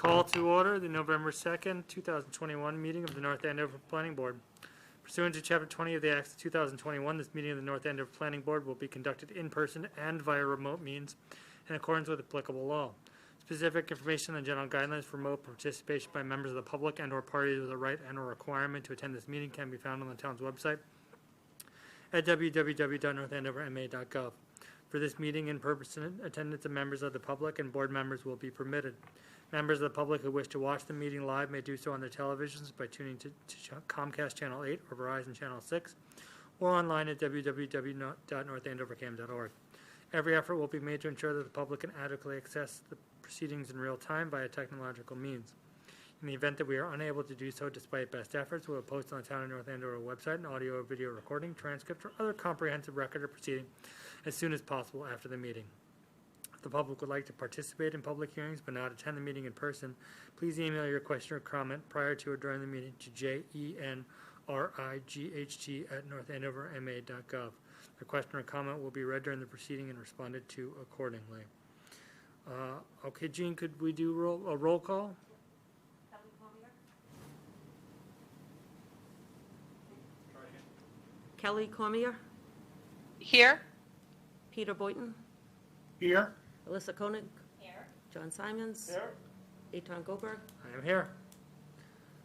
Call to order the November 2nd, 2021 meeting of the North Andover Planning Board. Pursuant to Chapter 20 of the Acts of 2021, this meeting of the North Andover Planning Board will be conducted in person and via remote means in accordance with applicable law. Specific information on general guidelines for remote participation by members of the public and/or parties with a right and/or requirement to attend this meeting can be found on the town's website at www.northandoverma.gov. For this meeting, in-person attendance of members of the public and board members will be permitted. Members of the public who wish to watch the meeting live may do so on their televisions by tuning to Comcast Channel 8 or Verizon Channel 6, or online at www.northandovercam.org. Every effort will be made to ensure that the public can adequately access the proceedings in real time via technological means. In the event that we are unable to do so despite best efforts, we will post on the Town of North Andover website an audio or video recording, transcript, or other comprehensive record of proceeding as soon as possible after the meeting. If the public would like to participate in public hearings but not attend the meeting in person, please email your question or comment prior to or during the meeting to jenright@northandoverma.gov. The question or comment will be read during the proceeding and responded to accordingly. Okay, Jean, could we do a roll call? Kelly Cormier, Here. Peter Boynton, Here. Alyssa Koenig, Here. John Simons, Here. Eitan Goldberg. I am here.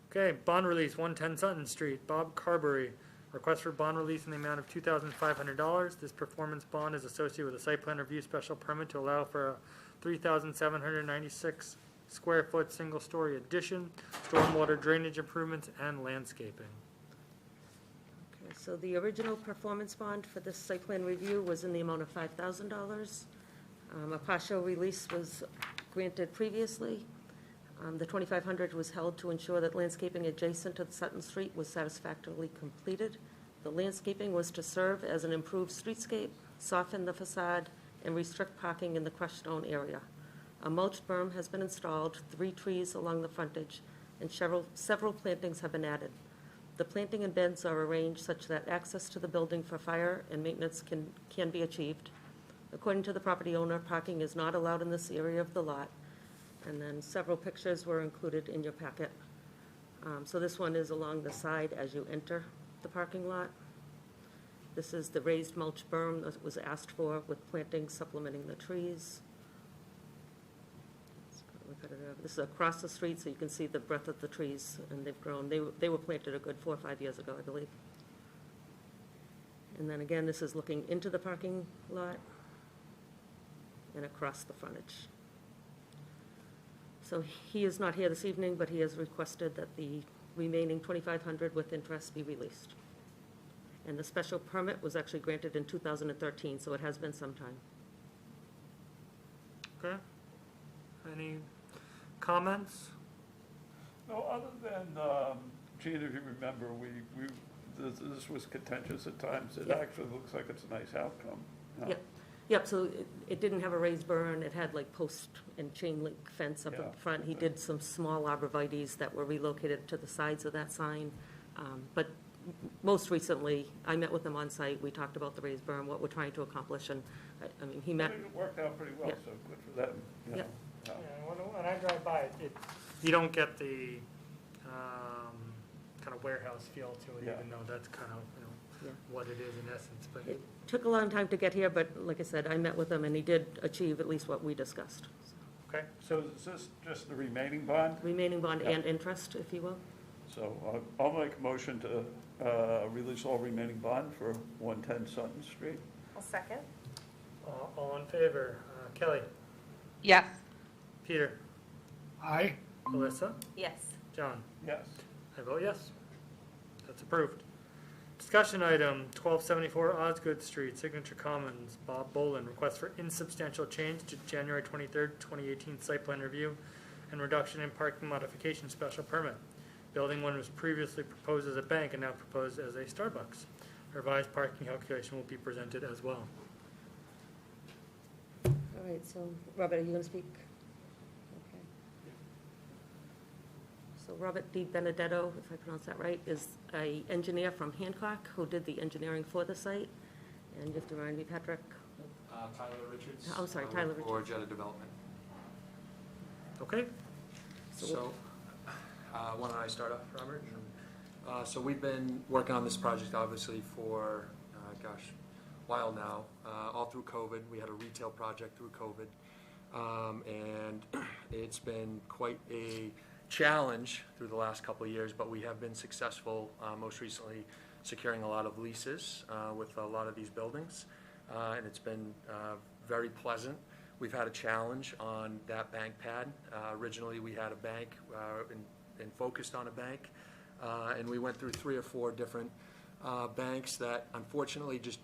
Okay, bond release, 110 Sutton Street, Bob Carberry. Request for bond release in the amount of $2,500. This performance bond is associated with a site plan review special permit to allow for a 3,796 square foot single-story addition, stormwater drainage improvements, and landscaping. Okay, so the original performance bond for this site plan review was in the amount of $5,000. A partial release was granted previously. The $2,500 was held to ensure that landscaping adjacent to the Sutton Street was satisfactorily completed. The landscaping was to serve as an improved streetscape, soften the facade, and restrict parking in the crushed stone area. A mulch berm has been installed, 3 trees along the frontage, and several plantings have been added. The planting and beds are arranged such that access to the building for fire and maintenance can be achieved. According to the property owner, parking is not allowed in this area of the lot. And then several pictures were included in your packet. So this one is along the side as you enter the parking lot. This is the raised mulch berm that was asked for with plantings supplementing the trees. This is across the street, so you can see the breadth of the trees, and they've grown. They were planted a good 4 or 5 years ago, I believe. And then again, this is looking into the parking lot and across the frontage. So he is not here this evening, but he has requested that the remaining $2,500 with interest be released. And the special permit was actually granted in 2013, so it has been some time. Okay. Any comments? No, other than, Gene, if you remember, this was contentious at times. It Yep. actually looks like it's a nice outcome. No? Yep, so it didn't have a raised berm. It had like post and chain link fence up Yeah. in front. He did some small arborvitaes that were relocated to the sides of that sign. But most recently, I met with him on site. We talked about the raised berm, what we're trying to accomplish, and I mean, he I met. think it worked out pretty well, Yeah. so good for them. you Yeah. know. Yeah, when I drive by, you don't get the kind of warehouse feel to it, Yeah. even though that's kind of, Yeah. what it is in essence. But It took a long time to get here, but like I said, I met with him, and he did achieve at least what we discussed. okay, So is this just the remaining bond? Remaining bond Yeah. and interest, if you will. So I'll make a motion to release all remaining bond for 110 Sutton Street. I'll second. all in favor? Kelly, Yes. Peter, Aye. Alyssa, Yes. John. Yes. I vote yes. That's approved. Discussion item 1274 Osgood Street, Signature Commons, Bob Bolin. Request for insubstantial change to January 23rd, 2018 site plan review and reduction in parking modification special permit. Building 1 was previously proposed as a bank and now proposed as a Starbucks. Revised parking calculation will be presented as well. All right, so Robert, are you going to speak? Okay. So Robert D. Benedetto, if I pronounce that right, is an engineer from Hancock who did the engineering for the site. And you have to remind me, Patrick, Tyler Richards. Oh, sorry, Tyler Or Richards. Jetta Development. Okay? So, why don't I start off, Robert? So we've been working on this project obviously for, a while now, all through COVID. We had a retail project through COVID, and it's been quite a challenge through the last couple of years, but we have been successful, most recently securing a lot of leases with a lot of these buildings, and it's been very pleasant. We've had a challenge on that bank pad. Originally, we had a bank and focused on a bank, and we went through 3 or 4 different banks that unfortunately just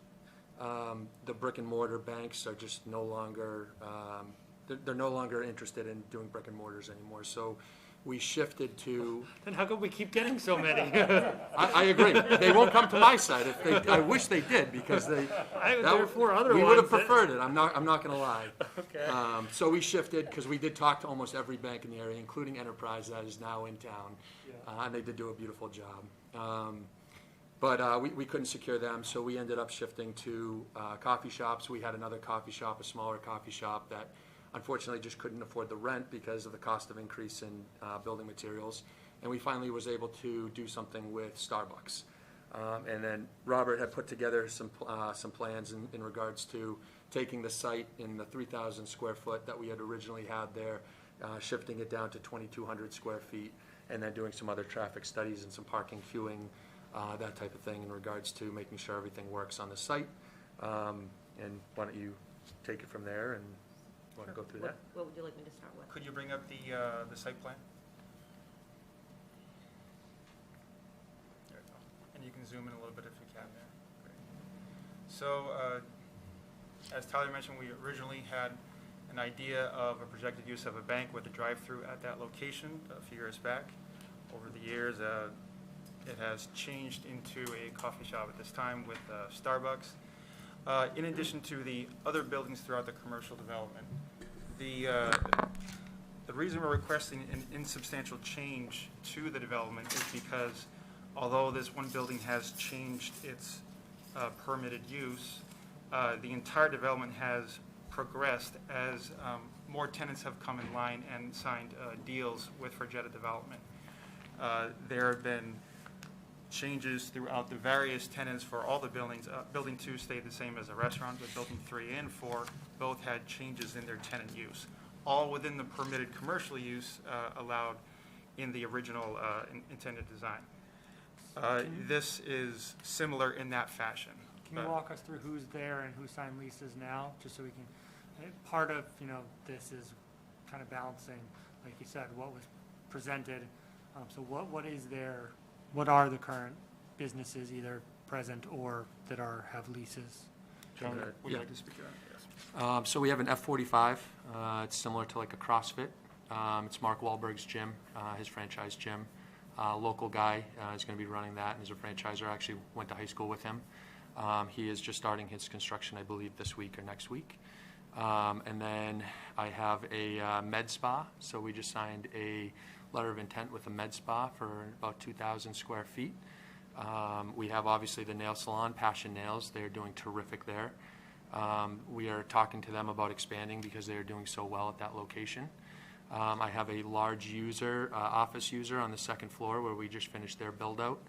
the brick and mortar banks are just no longer, they're no longer interested in doing brick and mortars anymore. So we shifted to. Then how come we keep getting so many? I agree. They won't come to my side. If they, I wish they did, because they. There are 4 other we ones. would have preferred it. I'm not going to lie. Okay. So we shifted because we did talk to almost every bank in the area, including Enterprise that is now in town, and they did do a beautiful job. But we couldn't secure them, so we ended up shifting to coffee shops. We had another coffee shop, a smaller coffee shop that unfortunately just couldn't afford the rent because of the cost of increase in building materials. And we finally was able to do something with Starbucks. And then Robert had put together some plans in regards to taking the site in the 3,000 square foot that we had originally had there, shifting it down to 2,200 square feet, and then doing some other traffic studies and some parking queuing, that type of thing in regards to making sure everything works on the site. And why don't you take it from there and want to go through that? What would you like me to start with? Could you bring up the site plan? There we go. And you can zoom in a little bit if you can there. Great. So, as Tyler mentioned, we originally had an idea of a projected use of a bank with a drive-through at that location a few years back. Over the years, it has changed into a coffee shop at this time with Starbucks. In addition to the other buildings throughout the commercial development. The reason we're requesting an insubstantial change to the development is because although this one building has changed its permitted use, the entire development has progressed as more tenants have come in line and signed deals with Forgetta Development. There have been changes throughout the various tenants for all the buildings. Building 2 stayed the same as a restaurant, but building 3 and 4 both had changes in their tenant use, all within the permitted commercial use allowed in the original intended design. This is similar in that fashion. Can you walk us through who's there and who signed leases now, just so we can, part of, this is kind of balancing, like you said, what was presented. So what is there, what are the current businesses either present or that have leases? John, would you Yeah. like to speak to that? Yes. So we have an F45. It's similar to like a CrossFit. It's Mark Wahlberg's gym, his franchise gym. Local guy is going to be running that, and is a franchisor. I actually went to high school with him. He is just starting his construction, I believe, this week or next week. And then I have a med spa. So we just signed a letter of intent with a med spa for about 2,000 square feet. We have obviously the nail salon, Passion Nails. They're doing terrific there. We are talking to them about expanding because they are doing so well at that location. I have a large user, office user on the 2nd floor where we just finished their build out.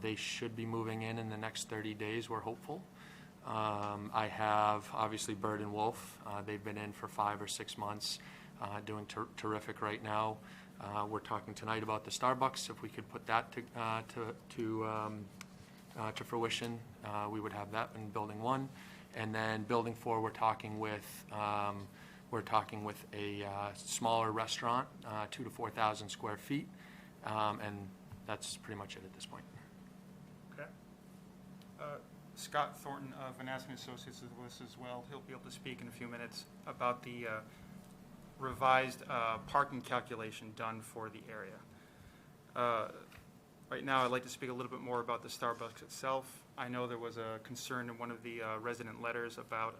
They should be moving in the next 30 days, we're hopeful. I have obviously Bird and Wolf. They've been in for 5 or 6 months, doing terrific right now. We're talking tonight about the Starbucks. If we could put that to fruition, we would have that in building 1. And then building 4, we're talking with a smaller restaurant, 2,000 to 4,000 square feet, and that's pretty much it at this point. Okay. Scott Thornton of Vanassi Associates is with us as well. He'll be able to speak in a few minutes about the revised parking calculation done for the area. Right now, I'd like to speak a little bit more about the Starbucks itself. I know there was a concern in one of the resident letters about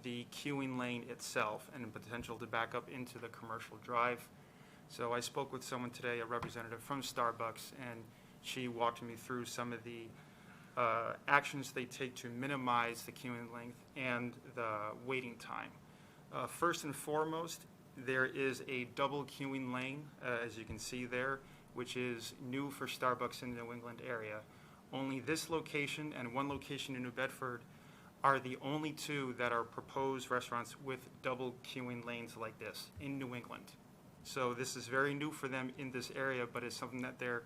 the queuing lane itself and potential to back up into the commercial drive. So I spoke with someone today, a representative from Starbucks, and she walked me through some of the actions they take to minimize the queuing length and the waiting time. First and foremost, there is a double queuing lane, as you can see there, which is new for Starbucks in the New England area. Only this location and one location in New Bedford are the only two that are proposed restaurants with double queuing lanes like this in New England. So this is very new for them in this area, but it's something that they're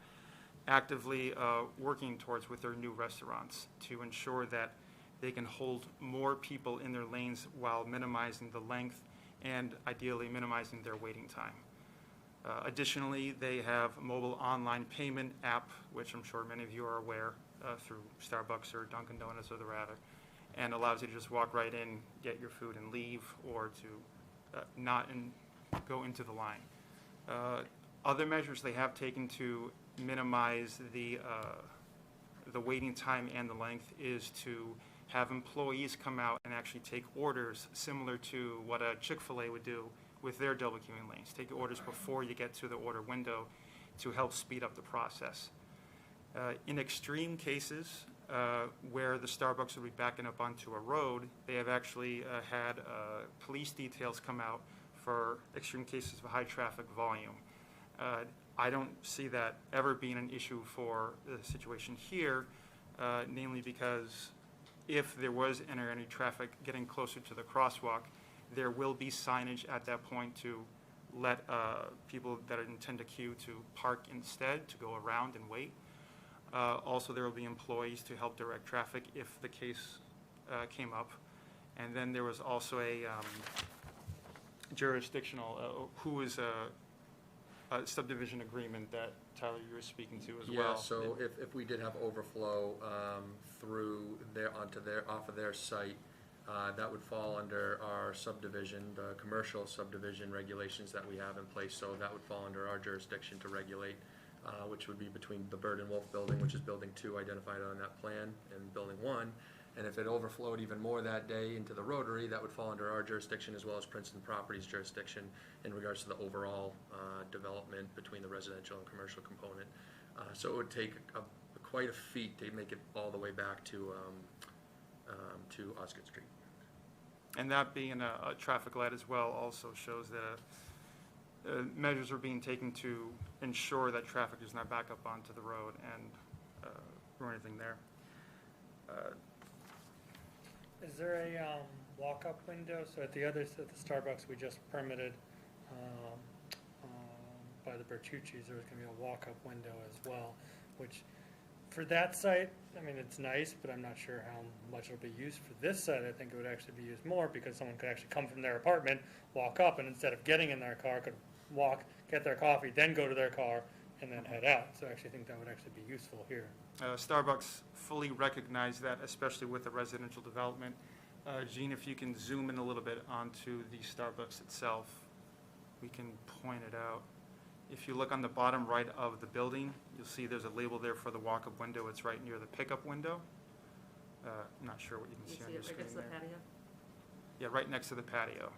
actively working towards with their new restaurants to ensure that they can hold more people in their lanes while minimizing the length and ideally minimizing their waiting time. Additionally, they have a mobile online payment app, which I'm sure many of you are aware through Starbucks or Dunkin' Donuts or the rather, and allows you to just walk right in, get your food and leave, or to not go into the line. Other measures they have taken to minimize the waiting time and the length is to have employees come out and actually take orders similar to what a Chick-fil-A would do with their double queuing lanes. Take orders before you get to the order window to help speed up the process. In extreme cases where the Starbucks will be backing up onto a road, they have actually had police details come out for extreme cases of high traffic volume. I don't see that ever being an issue for the situation here, namely because if there was any traffic getting closer to the crosswalk, there will be signage at that point to let people that intend to queue to park instead, to go around and wait. Also, there will be employees to help direct traffic if the case came up. And then there was also a jurisdictional, who is a subdivision agreement that, Tyler, you were speaking to as well. Yeah, so if we did have overflow through off of their site, that would fall under our subdivision, the commercial subdivision regulations that we have in place. So that would fall under our jurisdiction to regulate, which would be between the Bird and Wolf building, which is building 2 identified on that plan, and building 1. And if it overflowed even more that day into the Rotary, that would fall under our jurisdiction as well as Princeton Properties jurisdiction in regards to the overall development between the residential and commercial component. So it would take quite a feat to make it all the way back to Osgood Street. And that being a traffic light as well also shows that measures are being taken to ensure that traffic does not back up onto the road and or anything there. Is there a walk-up window? So at the Starbucks we just permitted by the Bertucci's, there was going to be a walk-up window as well, which for that site, I mean, it's nice, but I'm not sure how much it'll be used. For this site, I think it would actually be used more because someone could actually come from their apartment, walk up, and instead of getting in their car, could walk, get their coffee, then go to their car, and then head out. So I actually think that would actually be useful here. Starbucks fully recognize that, especially with the residential development. Gene, if you can zoom in a little bit onto the Starbucks itself, we can point it out. If you look on the bottom right of the building, you'll see there's a label there for the walk-up window. It's right near the pickup window. I'm not sure what you can see on your screen there. Yeah, right next to the patio.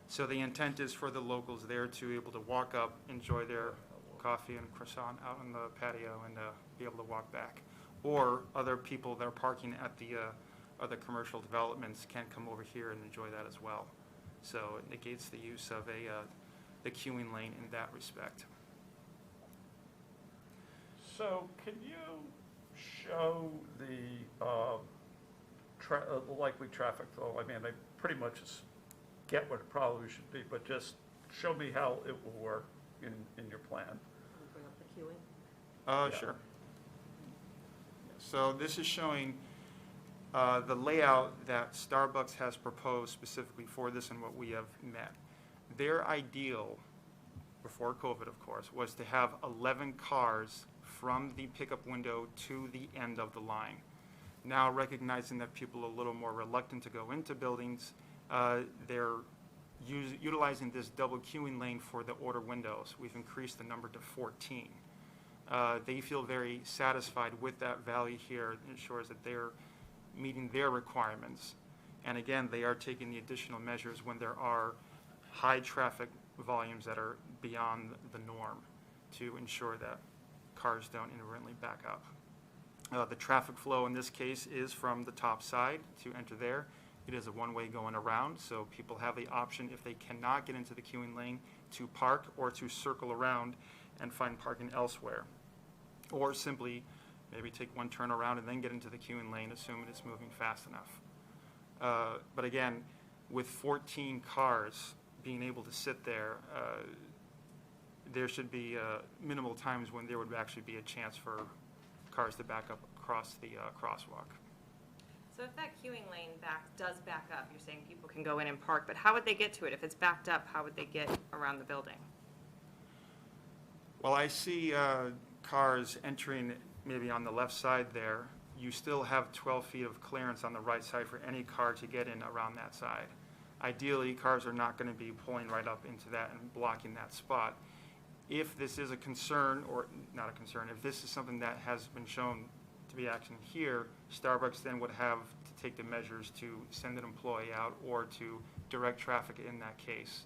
So the intent is for the locals there to be able to walk up, enjoy their coffee and croissant out on the patio, and be able to walk back. Or other people that are parking at the other commercial developments can come over here and enjoy that as well. So it negates the use of the queuing lane in that respect. So can you show the likely traffic flow? I mean, I pretty much get what it probably should be, but just show me how it will work in your plan. Bring up the queuing. Yeah. Sure. So this is showing the layout that Starbucks has proposed specifically for this and what we have met. Their ideal, before COVID of course, was to have 11 cars from the pickup window to the end of the line. Now, recognizing that people are a little more reluctant to go into buildings, they're utilizing this double queuing lane for the order windows. We've increased the number to 14. They feel very satisfied with that value here. It ensures that they're meeting their requirements. And again, they are taking the additional measures when there are high traffic volumes that are beyond the norm to ensure that cars don't inadvertently back up. The traffic flow in this case is from the top side to enter there. It is a one-way going around, so people have the option, if they cannot get into the queuing lane, to park or to circle around and find parking elsewhere. Or simply, maybe take one turn around and then get into the queuing lane, assuming it's moving fast enough. But again, with 14 cars being able to sit there, there should be minimal times when there would actually be a chance for cars to back up across the crosswalk. So if that queuing lane does back up, you're saying people can go in and park, but how would they get to it? If it's backed up, how would they get around the building? Well, I see cars entering maybe on the left side there. You still have 12 feet of clearance on the right side for any car to get in around that side. Ideally, cars are not going to be pulling right up into that and blocking that spot. If this is a concern, or not a concern, if this is something that has been shown to be action here, Starbucks then would have to take the measures to send an employee out or to direct traffic in that case.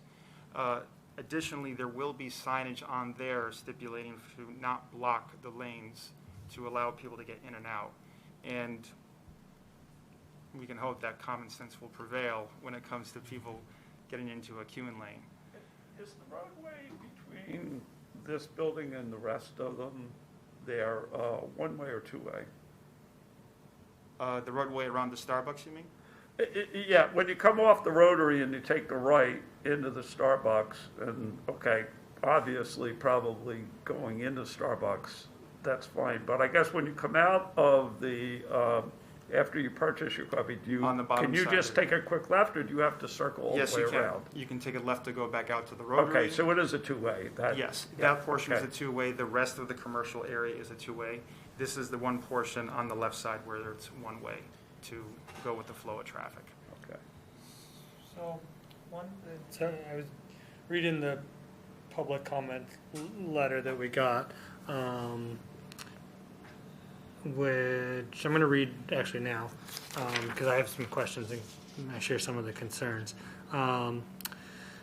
Additionally, there will be signage on there stipulating to not block the lanes to allow people to get in and out. And we can hope that common sense will prevail when it comes to people getting into a queuing lane. Is the roadway between this building and the rest of them there one-way or two-way? The roadway around the Starbucks, you mean? Yeah, when you come off the Rotary and you take the right into the Starbucks, and, okay, obviously probably going into Starbucks, that's fine. But I guess when you come out of the, after you purchase your coffee, On the bottom can you side just of take a quick left, or do you have to circle all Yes, the way you can. around? You can take a left to go back out to the Rotary. Okay, so it is a two-way. Yes, yeah, that portion is okay. a two-way. The rest of the commercial area is a two-way. This is the one portion on the left side where it's one-way to go with the flow of traffic. Okay. So I was reading the public comment letter that we got, which I'm going to read actually now, because I have some questions and I share some of the concerns.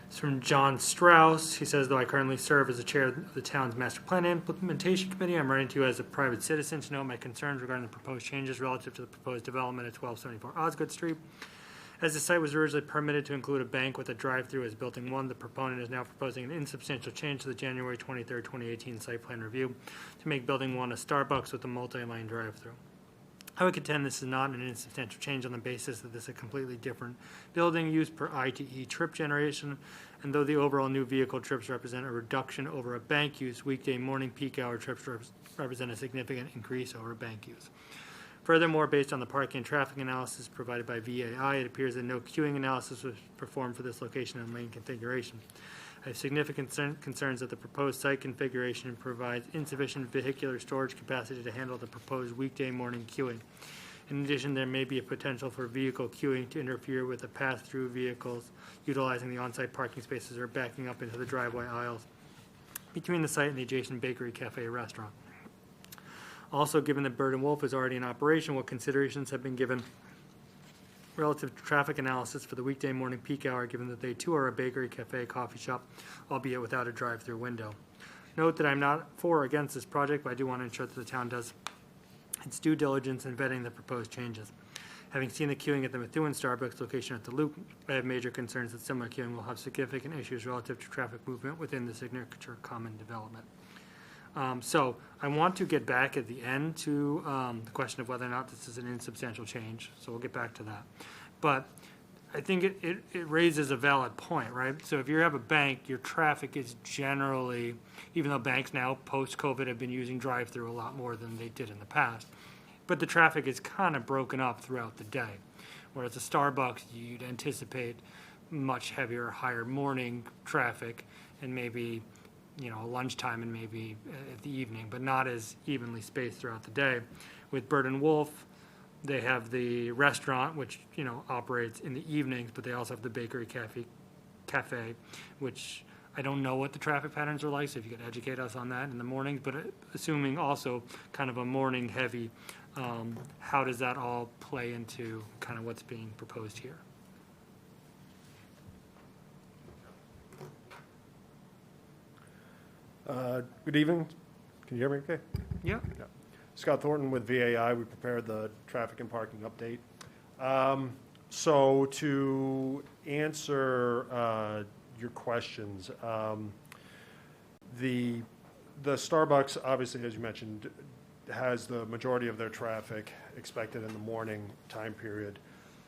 It's from John Strauss. He says, though I currently serve as the chair of the town's master plan implementation committee, I'm writing to you as a private citizen to know my concerns regarding the proposed changes relative to the proposed development at 1274 Osgood Street. As the site was originally permitted to include a bank with a drive-through as building one, the proponent is now proposing an insubstantial change to the January 23rd, 2018 site plan review to make building one a Starbucks with a multi-lane drive-through. I would contend this is not an insubstantial change on the basis that this is a completely different building used per ITE trip generation, and though the overall new vehicle trips represent a reduction over a bank use, weekday morning peak hour trips represent a significant increase over bank use. Furthermore, based on the parking and traffic analysis provided by VAI, it appears that no queuing analysis was performed for this location and lane configuration. I have significant concerns that the proposed site configuration provides insufficient vehicular storage capacity to handle the proposed weekday morning queuing. In addition, there may be a potential for vehicle queuing to interfere with the pass-through vehicles utilizing the on-site parking spaces or backing up into the driveway aisles between the site and the adjacent bakery, cafe, restaurant. Also, given that Bird and Wolf is already in operation, what considerations have been given relative to traffic analysis for the weekday morning peak hour, given that they too are a bakery, cafe, coffee shop, albeit without a drive-through window? Note that I'm not for or against this project, but I do want to ensure that the town does its due diligence in vetting the proposed changes. Having seen the queuing at the Methuen Starbucks location at the Loop, I have major concerns that similar queuing will have significant issues relative to traffic movement within the signature common development. So I want to get back at the end to the question of whether or not this is an insubstantial change. So we'll get back to that. But I think it raises a valid point, right? So if you have a bank, your traffic is generally, even though banks now post-COVID have been using drive-through a lot more than they did in the past, but the traffic is kind of broken up throughout the day. Whereas a Starbucks, you'd anticipate much heavier, higher morning traffic and maybe lunchtime and maybe at the evening, but not as evenly spaced throughout the day. With Bird and Wolf, they have the restaurant, which, operates in the evenings, but they also have the bakery cafe, which I don't know what the traffic patterns are like, so if you could educate us on that in the mornings, but assuming also kind of a morning heavy, how does that all play into kind of what's being proposed here? Good evening. Can you hear me okay? Yeah. Scott Thornton with VAI. We prepared the traffic and parking update. So to answer your questions, the Starbucks, obviously, as you mentioned, has the majority of their traffic expected in the morning time period.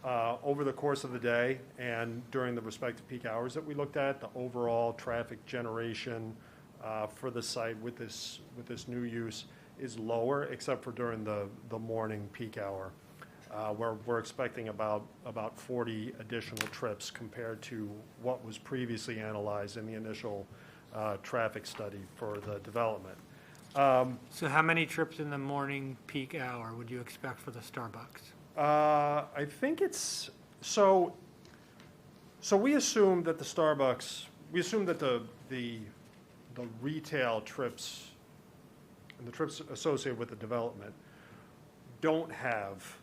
Over the course of the day and during the respective peak hours that we looked at, the overall traffic generation for the site with this new use is lower, except for during the morning peak hour, where we're expecting about 40 additional trips compared to what was previously analyzed in the initial traffic study for the development. So how many trips in the morning peak hour would you expect for the Starbucks? I think it's, so we assume that the Starbucks, we assume that the retail trips and the trips associated with the development don't have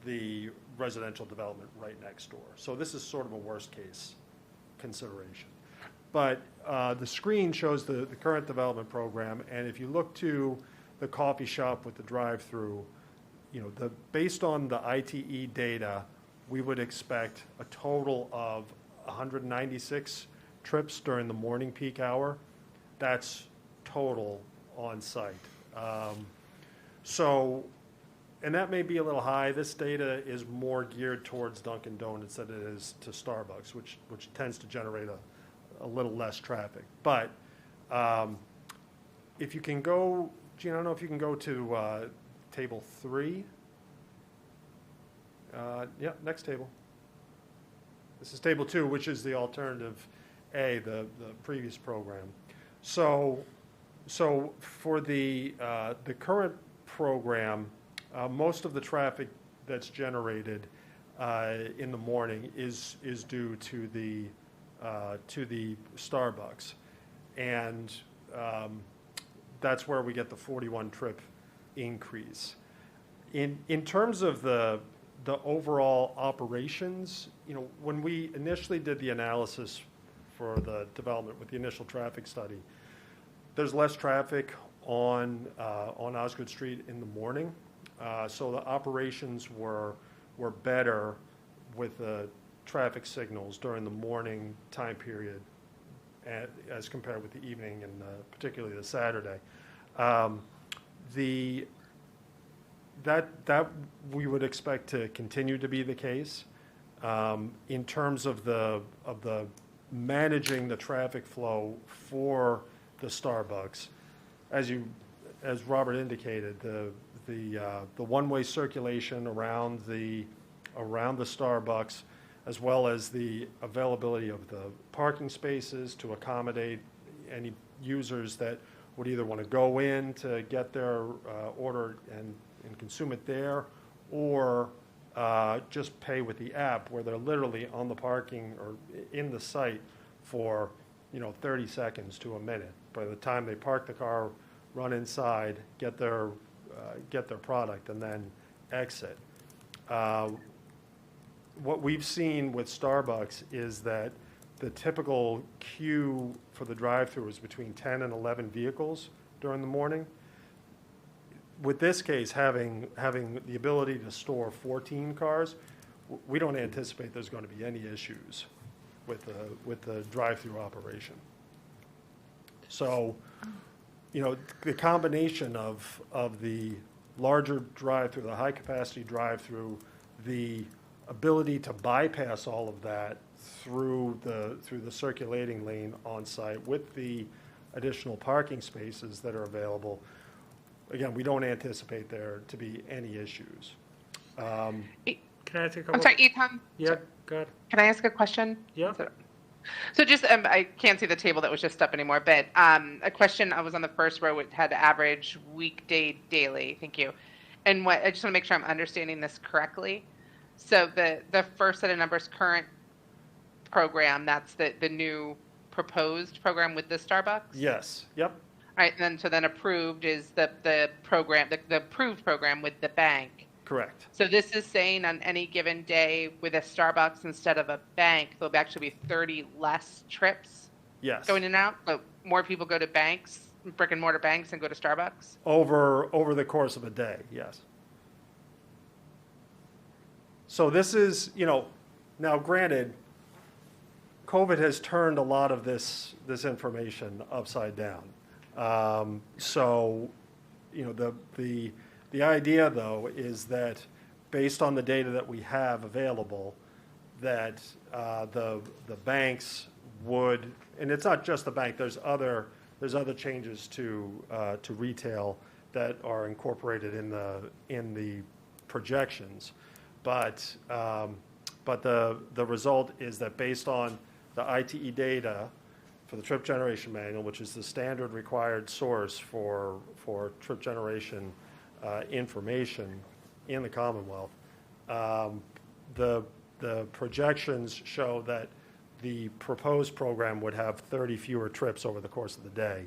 the residential development right next door. So this is sort of a worst case consideration. But the screen shows the current development program, and if you look to the coffee shop with the drive-through, based on the ITE data, we would expect a total of 196 trips during the morning peak hour. That's total on-site. And that may be a little high. This data is more geared towards Dunkin' Donuts than it is to Starbucks, which tends to generate a little less traffic. But if you can go, Gene, I don't know if you can go to table 3. Yeah, next table. This is table 2, which is the alternative A, the previous program. So for the current program, most of the traffic that's generated in the morning is due to the Starbucks, and that's where we get the 41 trip increase. In terms of the overall operations, when we initially did the analysis for the development with the initial traffic study, there's less traffic on Osgood Street in the morning, so the operations were better with the traffic signals during the morning time period as compared with the evening and particularly the Saturday. That we would expect to continue to be the case. In terms of the managing the traffic flow for the Starbucks, as Robert indicated, the one-way circulation around the Starbucks, as well as the availability of the parking spaces to accommodate any users that would either want to go in to get their order and consume it there, or just pay with the app, where they're literally on the parking or in the site for 30 seconds to a minute. By the time they park the car, run inside, get their product, and then exit. What we've seen with Starbucks is that the typical queue for the drive-through is between 10 and 11 vehicles during the morning. With this case, having the ability to store 14 cars, we don't anticipate there's going to be any issues with the drive-through operation. So, the combination of the larger drive-through, the high-capacity drive-through, the ability to bypass all of that through the circulating lane on site with the additional parking spaces that are available, again, we don't anticipate there to be any issues. Can I ask a couple? I'm sorry, Ethan. Yeah, go ahead. Can I ask a question? Yeah. So just, I can't see the table that was just up anymore, but a question, I was on the first row, it had average weekday daily, thank you. And I just want to make sure I'm understanding this correctly. So the first set of numbers, current program, that's the new proposed program with the Starbucks? Yes, yep. All right, and then approved is the program, the approved program with the bank. Correct. So this is saying on any given day with a Starbucks instead of a bank, there'll actually be 30 less trips Yes. going in and out? So more people go to banks, brick and mortar banks, and go to Starbucks? Over the course of a day, yes. So this is, Now, granted, COVID has turned a lot of this information upside down. So, you know, the idea, though, is that based on the data that we have available, that the banks would, and it's not just the bank, there's other changes to retail that are incorporated in the projections. But the result is that based on the ITE data for the trip generation manual, which is the standard required source for trip generation information in the Commonwealth, the projections show that the proposed program would have 30 fewer trips over the course of the day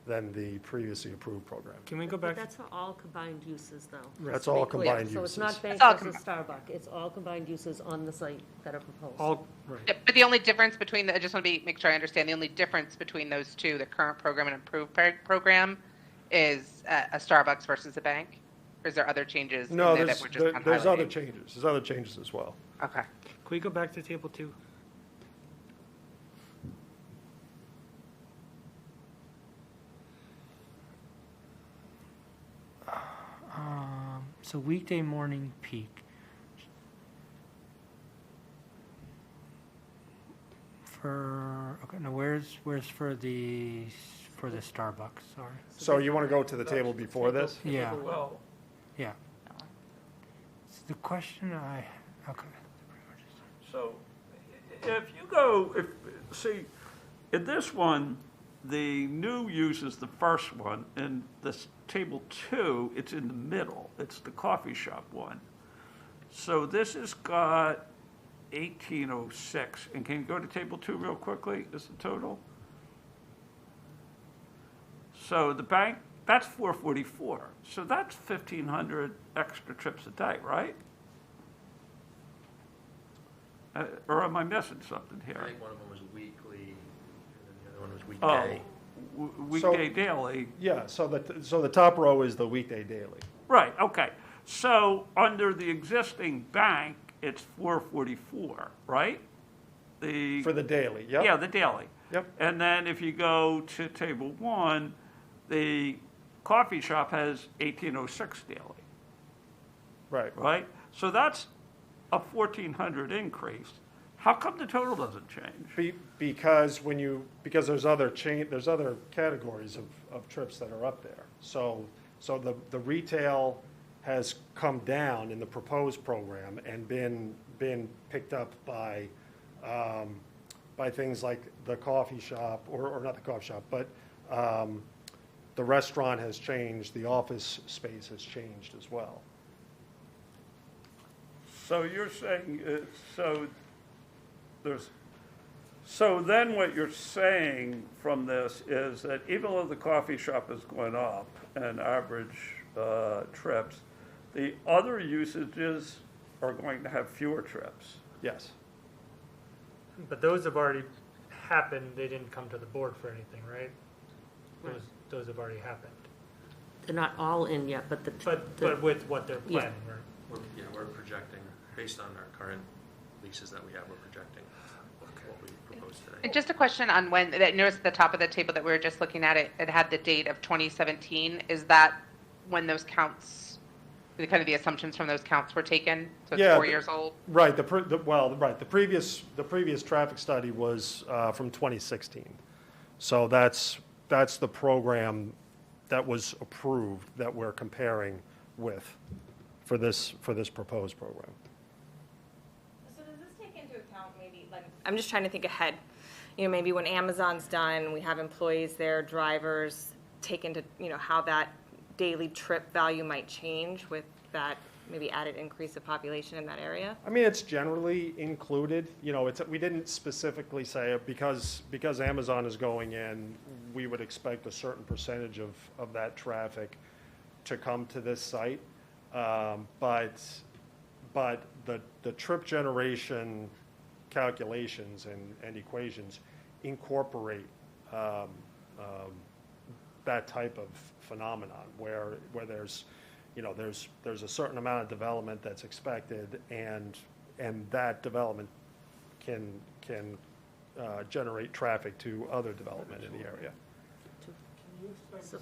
than the previously approved program. Can we go But back? that's for all combined uses, though. just That's to be all clear. combined So it's uses. not bank all versus Starbucks, it's all combined uses on the site that are proposed. All, right. Yeah, but the only difference between, I just want to make sure I understand, the only difference between those two, the current program and approved program, is a Starbucks versus a bank? Or is there other changes in No, there that we're just not there's other highlighting? changes. There's other changes as well. Okay. Can we go back to table 2? So weekday morning peak. Okay, now where's for the Starbucks, sorry? So you want to go to the table before this? Yeah, Well, yeah. So the question okay. so see, in this one, the new use is the first one, and this table 2, it's in the middle. It's the coffee shop one. So this has got 1806, and can you go to table 2 real quickly, is the total? So the bank, that's 444, so that's 1,500 extra trips a day, right? Or am I missing something I here? think one of them was weekly, and then the other one was Oh, weekday. weekday daily, Yeah, so the top row is the weekday daily. right, okay. So under the existing bank, it's 444, right? For the daily, yep. Yeah, the daily. Yep. And then if you go to table 1, the coffee shop has 1806 daily, Right. right? So that's a 1,400 increase. How come the total doesn't change? Because there's other categories of trips that are up there. So the retail has come down in the proposed program and been picked up by things like the coffee shop, or not the coffee shop, but the restaurant has changed, the office space has changed as well. So you're saying, so then what you're saying from this is that even though the coffee shop is going up and average trips, the other usages are going to have fewer trips. Yes. But those have already happened, they didn't come to the board for anything, right? Those have already happened. They're not all in yet, but But with what they're Yeah. planning, right? We're projecting, based on our current leases that we have, we're projecting what we proposed today. And just a question on when, that notice at the top of the table that we were just looking at, it had the date of 2017. Is that when those counts, the kind of the assumptions from those counts were taken? So it's Yeah, 4 years old? Right, the previous traffic study was from 2016. So that's the program that was approved that we're comparing with for this proposed program. So does this take into account maybe, like, I'm just trying to think ahead. You know, maybe when Amazon's done, we have employees there, drivers, take into, you know, how that daily trip value might change with that maybe added increase of population in that area? I mean, it's generally included, you know, we didn't specifically say it because Amazon is going in, we would expect a certain percentage of that traffic to come to this site. But the trip generation calculations and equations incorporate that type of phenomenon where there's, you know, there's a certain amount of development that's expected, and that development generate traffic to other development in the area. So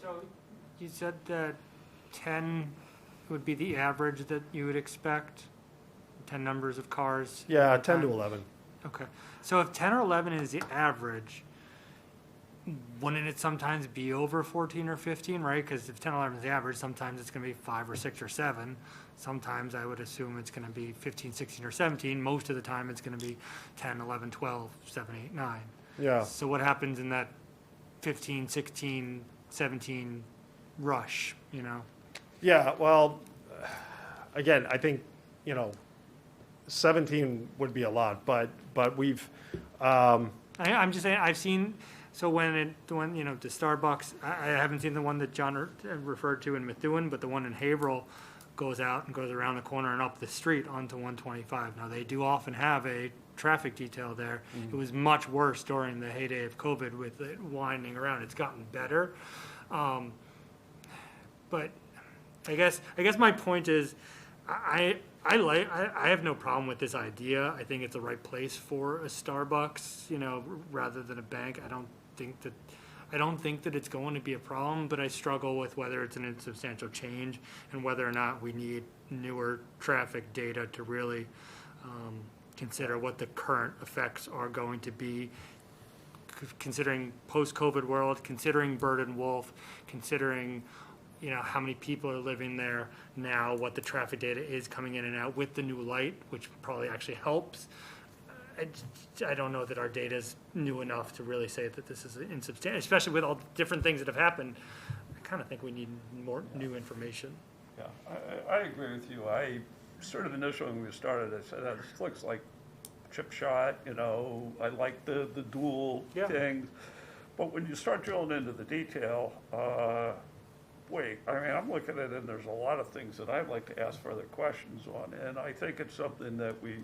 you said that 10 would be the average that you would expect? 10 numbers of cars? Yeah, at a 10 to time? 11. Okay. So if 10 or 11 is the average, wouldn't it sometimes be over 14 or 15, right? Because if 10 or 11 is the average, sometimes it's going to be 5 or 6 or 7. Sometimes I would assume it's going to be 15, 16, or 17. Most of the time, it's going to be 10, 11, 12, 7, 8, 9. Yeah. So what happens in that 15, 16, 17 rush, you know? Yeah, well, again, I think, 17 would be a lot, but we've, I'm just saying, I've seen, so when the Starbucks, I haven't seen the one that John referred to in Methuen, but the one in Haverhill goes out and goes around the corner and up the street onto 125. Now, they do often have a traffic detail there. It was much worse during the heyday of COVID with it winding around. It's gotten better. But I guess my point is, I have no problem with this idea. I think it's the right place for a Starbucks, rather than a bank. I don't think that it's going to be a problem, but I struggle with whether it's an insubstantial change and whether or not we need newer traffic data to really consider what the current effects are going to be, considering post-COVID world, considering Bird and Wolf, considering how many people are living there now, what the traffic data is coming in and out with the new light, which probably actually helps. I don't know that our data is new enough to really say that this is insubstantial, especially with all the different things that have happened. I kind of think we need more new information. Yeah, I agree with you. I sort of initially when we started, I said, this looks like chip shot, I like the dual Yeah. things. But when you start drilling into the detail, I'm looking at it and there's a lot of things that I'd like to ask further questions on. And I think it's something that we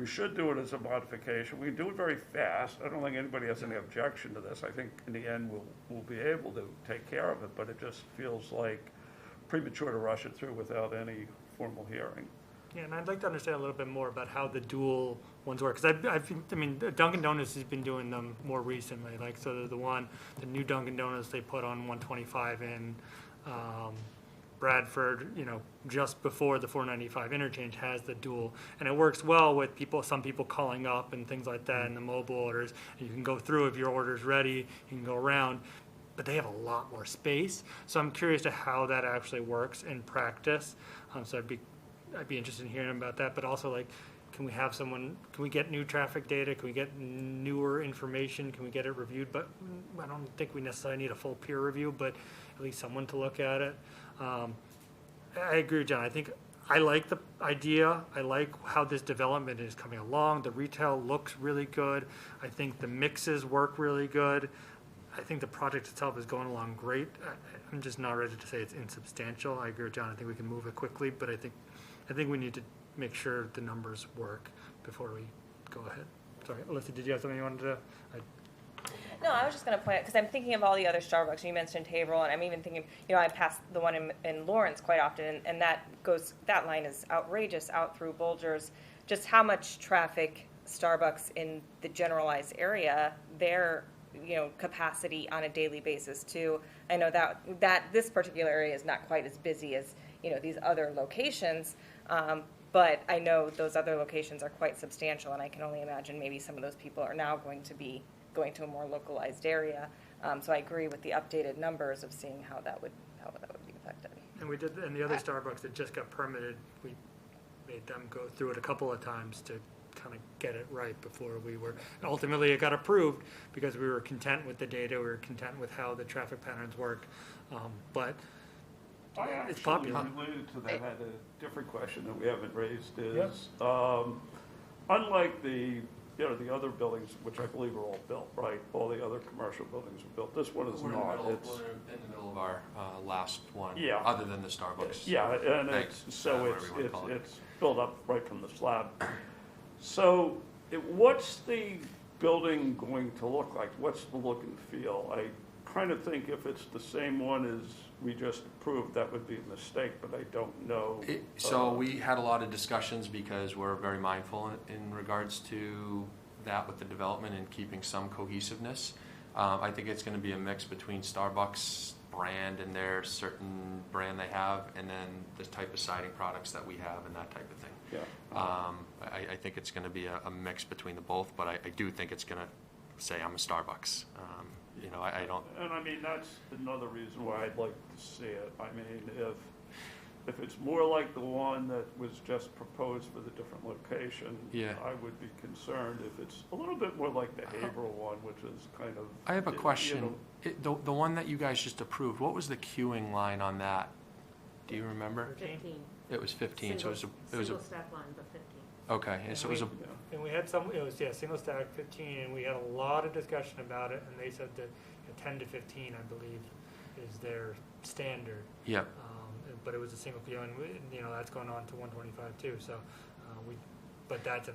should do it as a modification. We can do it very fast. I don't think anybody has any objection to this. I think in the end we'll be able to take care of it, but it just feels like premature to rush it through without any formal hearing. Yeah, and I'd like to understand a little bit more about how the dual ones work, because Dunkin' Donuts has been doing them more recently, so the new Dunkin' Donuts they put on 125 in Bradford, just before the 495 interchange has the dual, and it works well with some people calling up and things like that, and the mobile orders, and you can go through if your order's ready, you can go around, but they have a lot more space, so I'm curious to how that actually works in practice, so I'd be interested in hearing about that, but also can we get new traffic data? Can we get newer information? Can we get it reviewed? But I don't think we necessarily need a full peer review, but at least someone to look at it. I agree with John. I think I like the idea. I like how this development is coming along. The retail looks really good. I think the mixes work really good. I think the project itself is going along great. I'm just not ready to say it's insubstantial. I agree with John. I think we can move it quickly, but I think we need to make sure the numbers work before we go ahead. Sorry, Alyssa, did you have something you wanted to? No, I was just going to point out, because I'm thinking of all the other Starbucks. You mentioned Haverhill, and I'm even thinking, I pass the one in Lawrence quite often, and that line is outrageous out through Bulgers. Just how much traffic Starbucks in the generalized area, their capacity on a daily basis too. I know that this particular area is not quite as busy as these other locations, but I know those other locations are quite substantial, and I can only imagine maybe some of those people are now going to be going to a more localized area. So I agree with the updated numbers of seeing how that would be affected. And we did, and the other Starbucks that just got permitted, we made them go through it a couple of times to kind of get it right before we were. And ultimately, it got approved because we were content with the data, we were content with how the traffic patterns work. But it's popular. Related to that, I had a different question that we haven't raised is, unlike the other buildings, which I believe are all built, right? All the other commercial buildings are built. This one is We're in not. the middle of our last one, Yeah. other than the Starbucks. Yeah, and Thanks. it's Whatever you wanna call it. it's built up right from the slab. So what's the building going to look like? What's the look and feel? I kind of think if it's the same one as we just approved, that would be a mistake, but I don't know. So we had a lot of discussions because we're very mindful in regards to that with the development and keeping some cohesiveness. I think it's going to be a mix between Starbucks brand and their certain brand they have, and then the type of siding products that we have and that type of thing. Yeah. I think it's going to be a mix between the both, but I do think it's going to say I'm a Starbucks. I don't. And I mean, that's another reason why I'd like to see it. I mean, if it's more like the one that was just proposed for the different location, Yeah. I would be concerned. If it's a little bit more like the Haverhill one, which is kind of. I have a question. know, The one that you guys just approved, what was the queuing line on that? Do you remember? 15. It was 15, so it was a Single stack line, but 15. okay, and so it was a, yeah. And we had some, it was, single stack 15, and we had a lot of discussion about it, and they said that 10 to 15, I believe, is their standard. yeah, But it was a single PO, and that's going on to 125 too, so but that's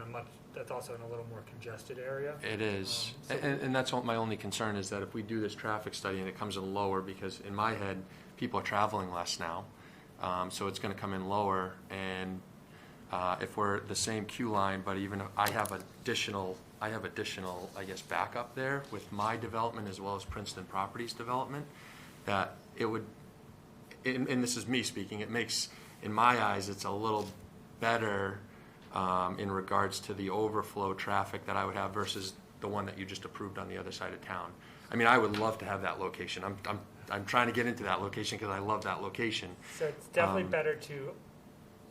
that's also in a little more congested area. it is. So- And that's my only concern is that if we do this traffic study and it comes in lower, because in my head, people are traveling less now, so it's gonna come in lower, and if we're the same queue line, but even if I have additional, I guess, backup there with my development as well as Princeton Properties development, that it would, and this is me speaking, it makes, in my eyes, it's a little better in regards to the overflow traffic that I would have versus the one that you just approved on the other side of town. I mean, I would love to have that location. I'm trying to get into that location because I love that location. So it's definitely better to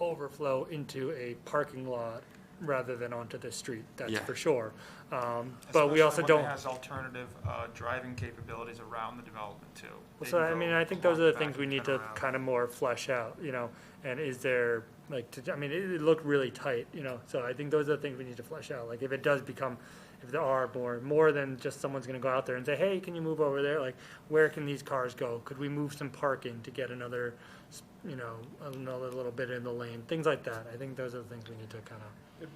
overflow into a parking lot rather than onto the street, that's Yeah. for sure. But Especially we also one don't. that has alternative driving capabilities around the development too. They So, can I mean, go I think those are along the back things we and need cut to around. kind of more flesh out, and is there, I mean, it looked really tight, so I think those are the things we need to flesh out. Like, if it does become, if there are more than just someone's gonna go out there and say, hey, can you move over there? Like, where can these cars go? Could we move some parking to get another little bit in the lane? Things like that. I think those are the things we need to kind of.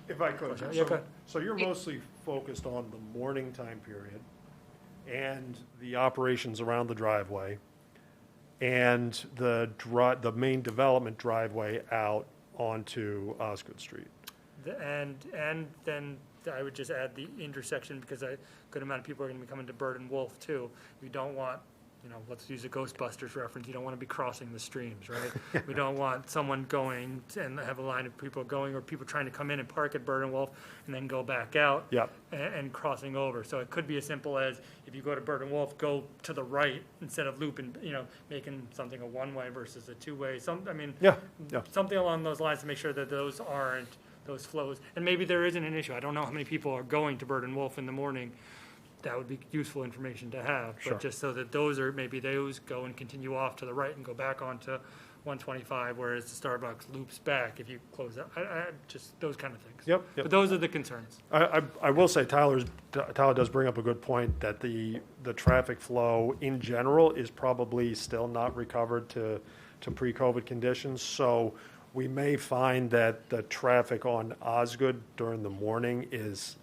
If I could. Yeah, go ahead. So you're mostly focused on the morning time period and the operations around the driveway and the main development driveway out onto Osgood Street. And then I would just add the intersection, because a good amount of people are gonna be coming to Bird and Wolf too. We don't want, let's use a Ghostbusters reference, you don't wanna be crossing the streams, right? We don't want someone going and have a line of people going, or people trying to come in and park at Bird and Wolf and then go back out. Yep. And crossing over. So it could be as simple as, if you go to Bird and Wolf, go to the right instead of looping, making something a one-way versus a two-way. Yeah. Something along those lines to make sure that those aren't, those flows. And maybe there isn't an issue. I don't know how many people are going to Bird and Wolf in the morning. That would be useful information to have. Sure. But just so that maybe those go and continue off to the right and go back onto 125, whereas the Starbucks loops back if you close out. Just those kind of things. Yep. But those are the concerns. I will say Tyler does bring up a good point that the traffic flow in general is probably still not recovered to pre-COVID conditions. So we may find that the traffic on Osgood during the morning is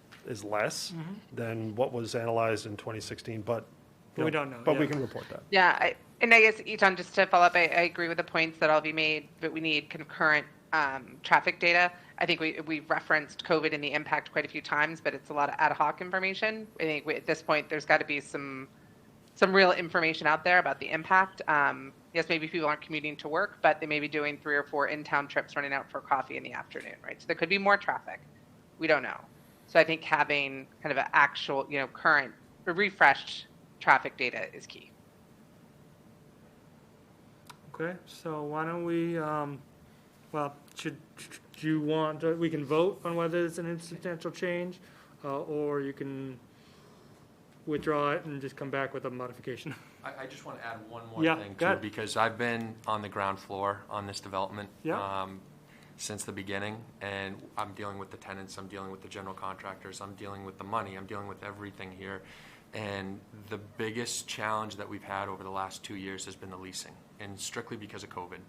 less than what was analyzed in 2016, but We don't know, But we yeah. can report that. Yeah, I guess, Eton, just to follow up, I agree with the points that all be made, but we need concurrent traffic data. I think we've referenced COVID and the impact quite a few times, but it's a lot of ad hoc information. I think at this point, there's got to be some real information out there about the impact. Yes, maybe people aren't commuting to work, but they may be doing 3 or 4 in-town trips, running out for coffee in the afternoon, right? So there could be more traffic. We don't know. So I think having kind of an actual, current, refreshed traffic data is key. Okay, so why don't we, should you want, we can vote on whether it's an insubstantial change, or you can withdraw it and just come back with a modification. I just want to add one more Yeah, thing go too, ahead. because I've been on the ground floor on this development Yeah. since the beginning, and I'm dealing with the tenants, I'm dealing with the general contractors, I'm dealing with the money, I'm dealing with everything here. And the biggest challenge that we've had over the last 2 years has been the leasing, and strictly because of COVID.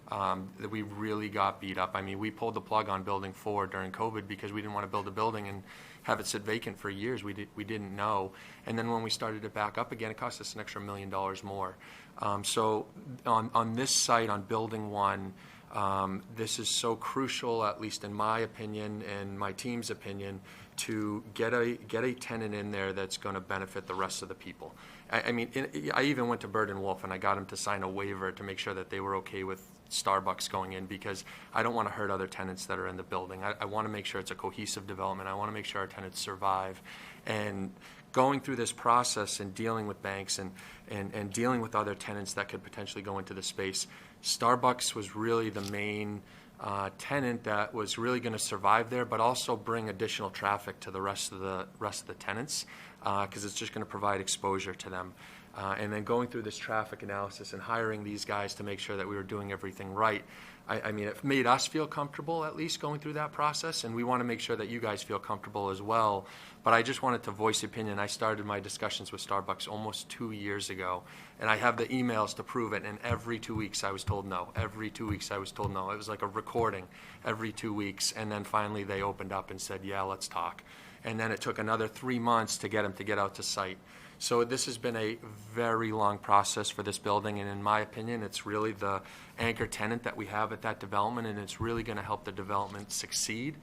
That we really got beat up. I mean, we pulled the plug on building 4 during COVID because we didn't want to build a building and have it sit vacant for years. We didn't know. And then when we started it back up again, it cost us an extra $1 million more. So on this site, on Building 1, this is so crucial, at least in my opinion and my team's opinion, to get a tenant in there that's going to benefit the rest of the people. I mean, I even went to Bird and Wolf and I got them to sign a waiver to make sure that they were okay with Starbucks going in, because I don't want to hurt other tenants that are in the building. I want to make sure it's a cohesive development. I want to make sure our tenants survive. And going through this process and dealing with banks and dealing with other tenants that could potentially go into the space, Starbucks was really the main tenant that was really going to survive there, but also bring additional traffic to the rest of the tenants, because it's just going to provide exposure to them. And then going through this traffic analysis and hiring these guys to make sure that we were doing everything right, I mean, it made us feel comfortable at least going through that process, and we want to make sure that you guys feel comfortable as well. But I just wanted to voice opinion. I started my discussions with Starbucks almost 2 years ago, and I have the emails to prove it, and every 2 weeks I was told no. Every 2 weeks I was told no. It was like a recording every 2 weeks, and then finally they opened up and said, yeah, let's talk. And then it took another 3 months to get them to get out to site. So this has been a very long process for this building, and in my opinion, it's really the anchor tenant that we have at that development, and it's really going to help the development succeed,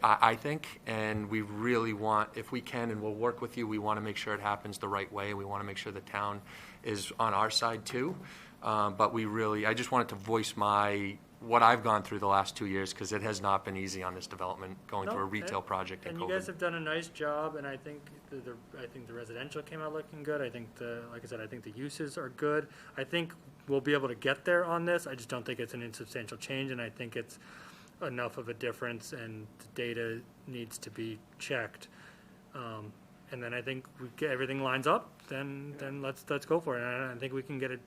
I think. And we really want, if we can, and we'll work with you, we want to make sure it happens the right way. We want to make sure the town is on our side too. But I just wanted to voice what I've gone through the last 2 years, because it has not been easy on this development, going through a retail project in And COVID. you guys have done a nice job, and I think the residential came out looking good. I think like I said, I think the uses are good. I think we'll be able to get there on this. I just don't think it's an insubstantial change, and I think it's enough of a difference, and the data needs to be checked. And then I think we get everything lines up, then let's go for it. And I think we can get it,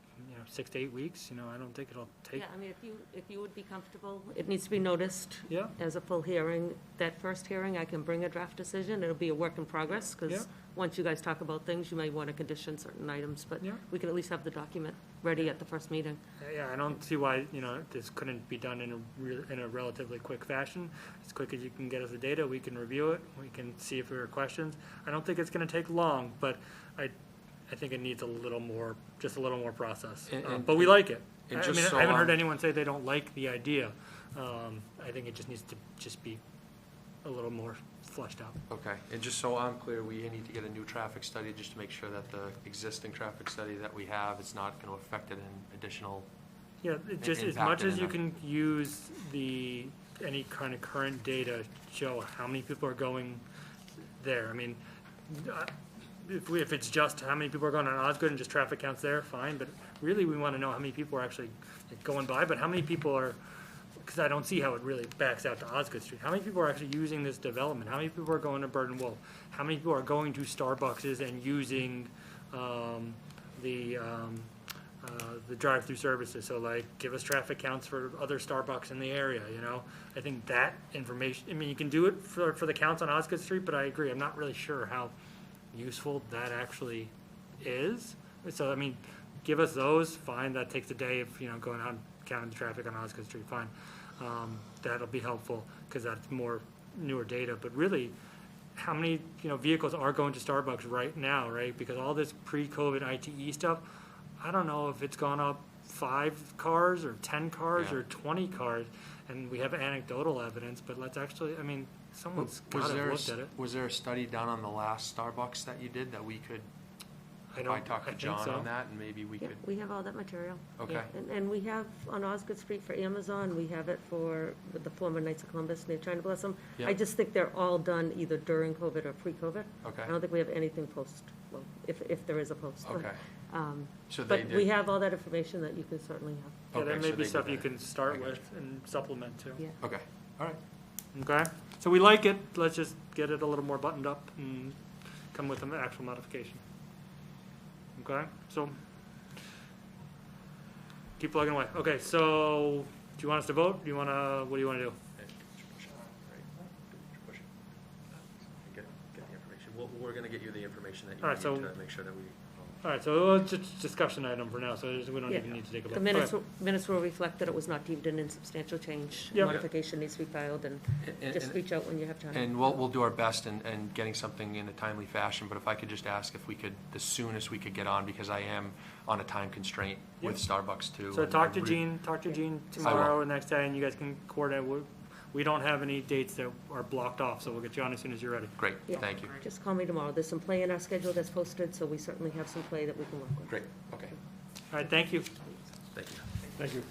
6 to 8 weeks. I don't think it'll take. Yeah, I mean, if you would be comfortable, it needs to be noticed Yeah. as a full hearing. That first hearing, I can bring a draft decision. It'll be a work in progress, Yeah. because once you guys talk about things, you may want to condition certain items, but Yeah. we can at least have the document ready at the first meeting. Yeah, I don't see why, this couldn't be done in a relatively quick fashion. As quick as you can get us the data, we can review it, we can see if there are questions. I don't think it's gonna take long, but I think it needs just a little more process. But we like it. and I just mean, so I haven't heard I'm- anyone say they don't like the idea. I think it just needs to be a little more fleshed out. Okay, and just so I'm clear, we need to get a new traffic study just to make sure that the existing traffic study that we have is not going to affect it in additional. Yeah, it just, as Impact much it as in you a- can use any kind of current data, show how many people are going there. I mean, if it's just how many people are going on Osgood and just traffic counts there, fine, but really we want to know how many people are actually going by, but how many people are, because I don't see how it really backs out to Osgood Street. How many people are actually using this development? How many people are going to Bird and Wolf? How many people are going to Starbucks and using the drive-through services? So like, give us traffic counts for other Starbucks in the area, I think that information, I mean, you can do it for the counts on Osgood Street, but I agree, I'm not really sure how useful that actually is. So, I mean, give us those, fine, that takes a day of, going out and counting the traffic on Osgood Street, fine. That'll be helpful, because that's more newer data, but really, how many, vehicles are going to Starbucks right now, right? Because all this pre-COVID ITE stuff, I don't know if it's gone up 5 cars or 10 cars Yeah. or 20 cars, and we have anecdotal evidence, but let's actually, I mean, someone's got to have looked at it. Was there a study done on the last Starbucks that you did that we could, I if I don't, talk I to think John so. on that, and maybe we Yeah, could, we have all that material. okay. Yeah, and we have on Osgood Street for Amazon, we have it with the former Knights of Columbus near China Blossom. Yeah. I just think they're all done either during COVID or pre-COVID. Okay. I don't think we have anything post, well, if there is a post. Okay. Um, So they But we did, have all that information that you can certainly have. Yeah, there Okay, may so be they stuff did you that. can start I got with and supplement too. Yeah. okay, all right. Okay, so we like it, let's just get it a little more buttoned up and come with an actual modification. Okay, so keep plugging away. Okay, so do you want us to vote? What do you want to do? Get the information. We're going to get you the information that All right, you need so- to make sure that we All right, so it's just a discussion item for now, so we don't Yeah. even need to take a vote. The minutes will reflect that it was not deemed an insubstantial change. Yep. Modification needs to be filed, and just reach out when you have time. And we'll do our best in getting something in a timely fashion, but if I could just ask if we could, the soonest we could get on, because I am on a time constraint with Starbucks too. So and talk to I Gene tomorrow or next day, and you guys can coordinate. We don't have any dates that are blocked off, so we'll get you on as soon as you're ready. Great, Yeah. thank you. Just call me tomorrow. There's some play in our schedule that's posted, so we certainly have some play that we can work with. Great, okay, All right, thank you. thank you. Thank you.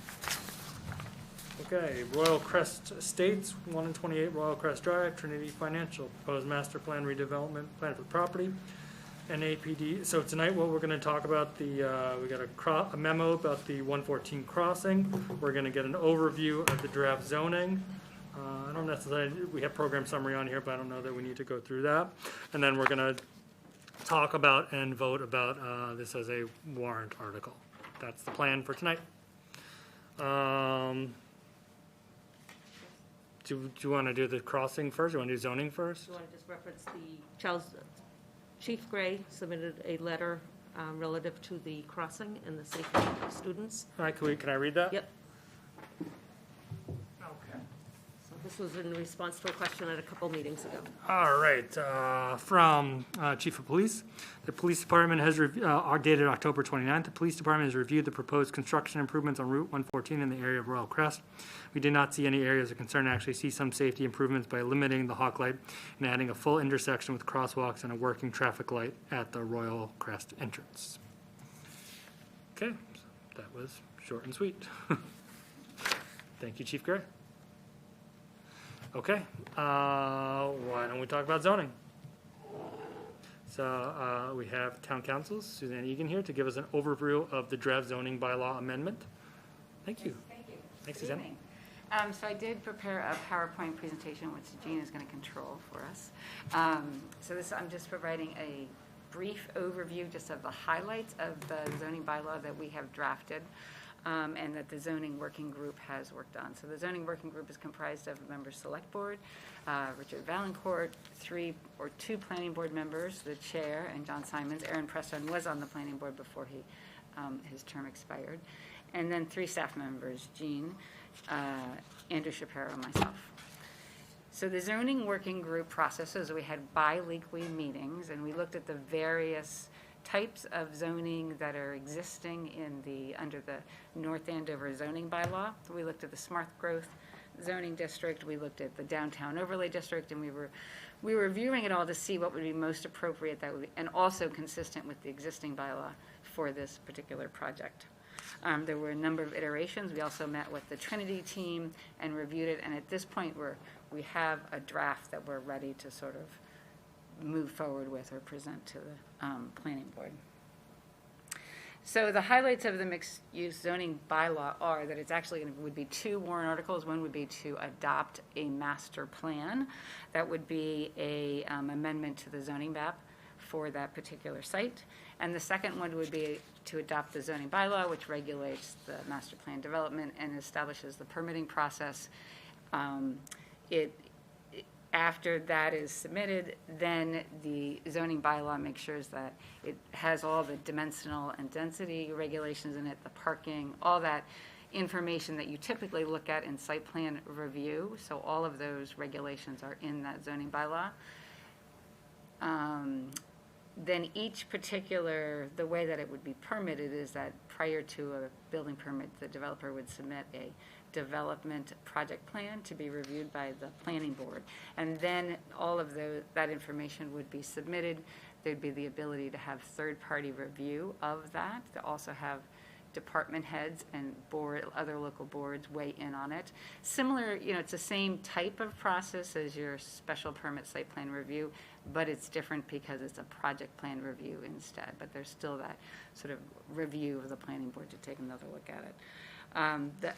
Okay, Royal Crest Estates, 1 and 28 Royal Crest Drive, Trinity Financial, proposed master plan redevelopment plan for the property, NAPD. So tonight, what we're going to talk about, we got a memo about the 114 crossing. We're going to get an overview of the draft zoning. I don't necessarily, we have program summary on here, but I don't know that we need to go through that. And then we're going to talk about and vote about this as a warrant article. That's the plan for tonight. Do you want to do the crossing first? Do you want to do zoning first? Do you want to just reference Chief Gray submitted a letter relative to the crossing and the safety of students. All right, can I read that? Yep. Okay. So this was in response to a question at a couple meetings ago. All right, from Chief of Police. The Police Department has, dated October 29th, the Police Department has reviewed the proposed construction improvements on Route 114 in the area of Royal Crest. We did not see any areas of concern, actually see some safety improvements by eliminating the hawk light and adding a full intersection with crosswalks and a working traffic light at the Royal Crest entrance. Okay, that was short and sweet. Thank you, Chief Gray. Okay, why don't we talk about zoning? So we have Town Council Suzanne Egan here to give us an overview of the draft zoning bylaw amendment. Thank you. Thank you. Thanks, Good Suzanne. evening. So I did prepare a PowerPoint presentation, which Jean is going to control for us. So I'm just providing a brief overview just of the highlights of the zoning bylaw that we have drafted and that the zoning working group has worked on. So the zoning working group is comprised of a member select board, Richard Valancourt, 2 planning board members, the chair, and John Simons. Aaron Preston was on the planning board before his term expired. And then 3 staff members, Jean, Andrew Shapiro, and myself. So the zoning working group processes, we had bi-weekly meetings, and we looked at the various types of zoning that are existing under the North Andover zoning bylaw. So we looked at the smart growth zoning district, we looked at the downtown overlay district, and we were reviewing it all to see what would be most appropriate and also consistent with the existing bylaw for this particular project. There were a number of iterations. We also met with the Trinity team and reviewed it, and at this point we have a draft that we're ready to sort of move forward with or present to the planning board. So the highlights of the mixed-use zoning bylaw are that it's actually would be 2 warrant articles. One would be to adopt a master plan. That would be a amendment to the zoning map for that particular site. And the second one would be to adopt the zoning bylaw, which regulates the master plan development and establishes the permitting process. After that is submitted, then the zoning bylaw makes sure that it has all the dimensional and density regulations in it, the parking, all that information that you typically look at in site plan review. So all of those regulations are in that zoning bylaw. Then each particular, the way that it would be permitted is that prior to a building permit, the developer would submit a development project plan to be reviewed by the planning board. And then all of that information would be submitted. There'd be the ability to have third-party review of that, to also have department heads and other local boards weigh in on it. Similar, it's the same type of process as your special permit site plan review, but it's different because it's a project plan review instead. But there's still that sort of review of the planning board to take another look at it.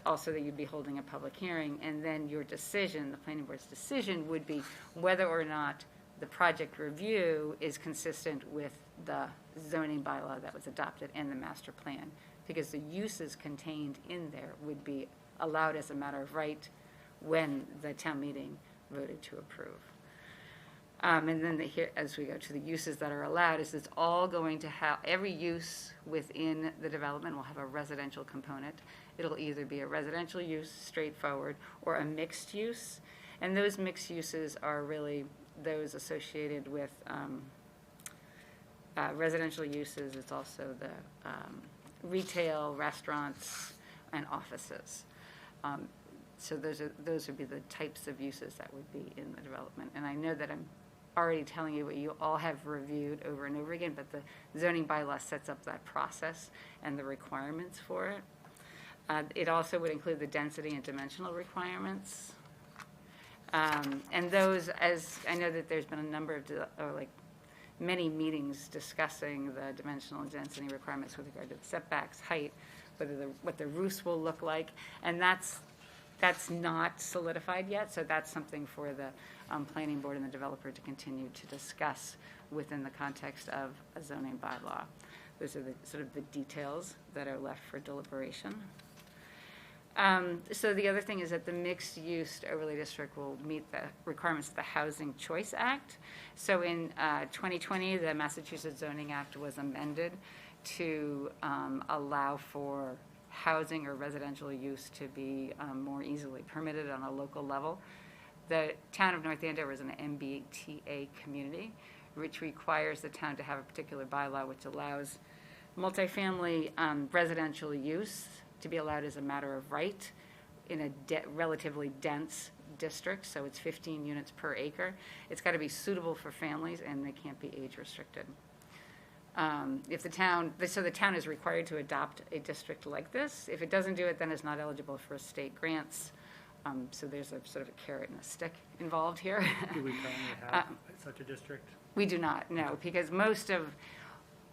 Also that you'd be holding a public hearing, and then your decision, the planning board's decision, would be whether or not the project review is consistent with the zoning bylaw that was adopted and the master plan, because the uses contained in there would be allowed as a matter of right when the town meeting voted to approve. And then here, as we go to the uses that are allowed, is it's all going to have, every use within the development will have a residential component. It'll either be a residential use, straightforward, or a mixed use. And those mixed uses are really those associated with residential uses. It's also the retail, restaurants, and offices. So those would be the types of uses that would be in the development. And I know that I'm already telling you what you all have reviewed over and over again, but the zoning bylaw sets up that process and the requirements for it. It also would include the density and dimensional requirements. And those, as I know that there's been a number of, many meetings discussing the dimensional and density requirements with regard to the setbacks, height, what the roofs will look like, and that's not solidified yet, so that's something for the planning board and the developer to continue to discuss within the context of a zoning bylaw. Those are the sort of the details that are left for deliberation. So the other thing is that the mixed-use overlay district will meet the requirements of the Housing Choice Act. So in 2020, the Massachusetts Zoning Act was amended to allow for housing or residential use to be more easily permitted on a local level. The town of North Andover is an MBTA community, which requires the town to have a particular bylaw which allows multifamily residential use to be allowed as a matter of right in a relatively dense district, so it's 15 units per acre. It's got to be suitable for families, and they can't be age restricted. So the town is required to adopt a district like this. If it doesn't do it, then it's not eligible for state grants. So there's a sort of a carrot and a stick involved here. Do we currently have such a district? We do not, no, because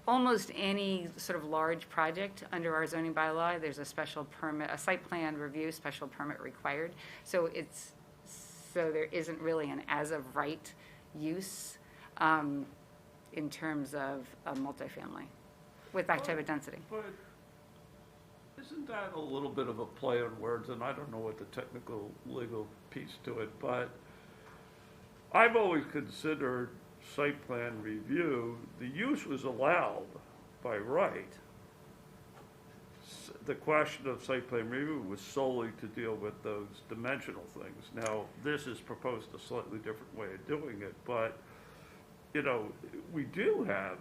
almost any sort of large project under our zoning bylaw, there's a special permit, a site plan review, special permit required. So there isn't really an as-of-right use in terms of a multifamily with that type of density. But isn't that a little bit of a play on words? And I don't know what the technical legal piece to it, but I've always considered site plan review, the use was allowed by right. The question of site plan review was solely to deal with those dimensional things. Now, this is proposed a slightly different way of doing it, but, we do have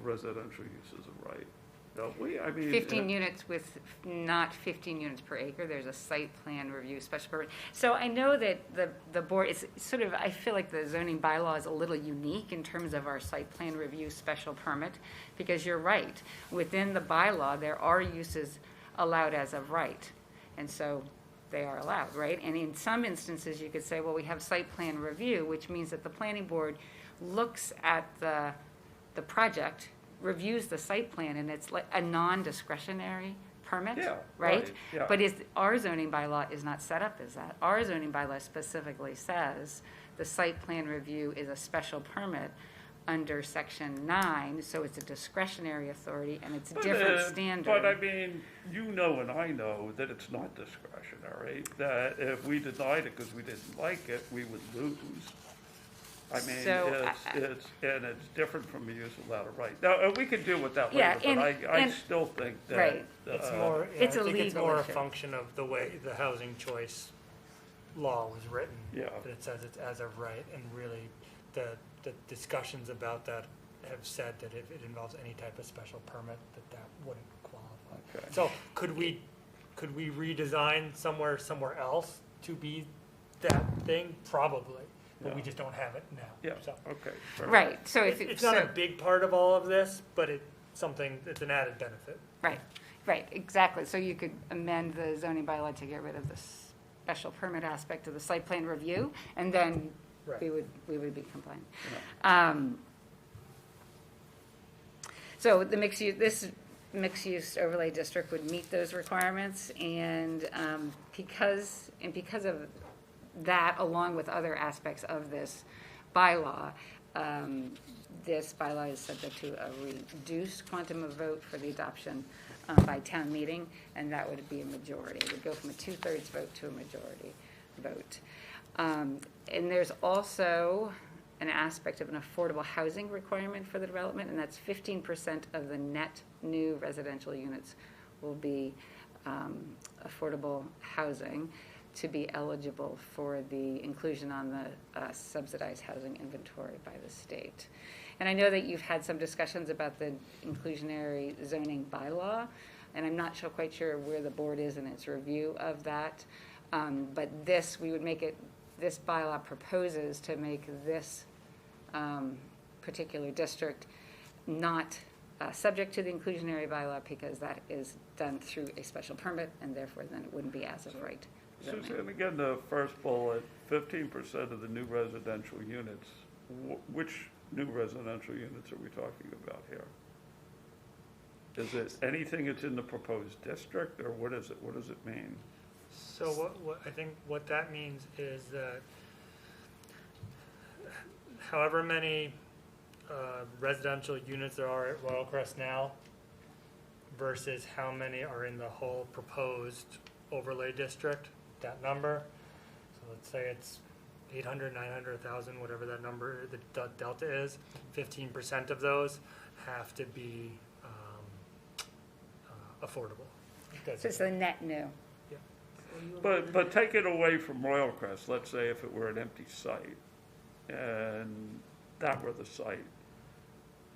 residential uses of right, don't we? 15 units with not 15 units per acre, there's a site plan review special permit. So I know that the board, it's sort of, I feel like the zoning bylaw is a little unique in terms of our site plan review special permit, because you're right, within the bylaw, there are uses allowed as of right, and so they are allowed, right? And in some instances, you could say, well, we have site plan review, which means that the planning board looks at the project, reviews the site plan, and it's like a non-discretionary permit, Yeah, right? right, yeah. But our zoning bylaw is not set up as that. Our zoning bylaw specifically says the site plan review is a special permit under section 9, so it's a discretionary authority, and it's a different standard. But and I know that it's not discretionary, that if we denied it because we didn't like it, we would lose. So, it's different from a use allowed of right. Now, we can deal with that Yeah, later, but I still think that. Right. It's more, It's a I think it's legal more a issue. function of the way the housing choice law was written. Yeah. That it says it's as of right, and really, the discussions about that have said that if it involves any type of special permit, that wouldn't qualify. Okay. So could we redesign somewhere else to be that thing? Probably, but we Yeah. just don't have it now. Yeah, So okay. fair Right, so if it's not a big part of all of this, but it's an added benefit. Right, exactly. So you could amend the zoning bylaw to get rid of the special permit aspect of the site plan review, and then Right. we would be compliant. So this mixed-use overlay district would meet those requirements, and because of that, along with other aspects of this bylaw, this bylaw is subject to a reduced quantum of vote for the adoption by town meeting, and that would be a majority. It would go from a 2/3 vote to a majority vote. And there's also an aspect of an affordable housing requirement for the development, and that's 15% of the net new residential units will be affordable housing to be eligible for the inclusion on the subsidized housing inventory by the state. And I know that you've had some discussions about the inclusionary zoning bylaw, and I'm not quite sure where the board is in its review of that. But this, we would make it, this bylaw proposes to make this particular district not subject to the inclusionary bylaw because that is done through a special permit, and therefore then it wouldn't be as of right zoning. Susan, again, the first bullet, 15% of the new residential units. Which new residential units are we talking about here? Is it anything that's in the proposed district, or what is it? What does it mean? So what I think what that means is that however many residential units there are at Royal Crest now versus how many are in the whole proposed overlay district, that number. So let's say it's 800, 900, 1,000, whatever that number, the delta is, 15% of those have to be affordable. So it's the net new. But take it away from Royal Crest. Let's say if it were an empty site, and that were the site,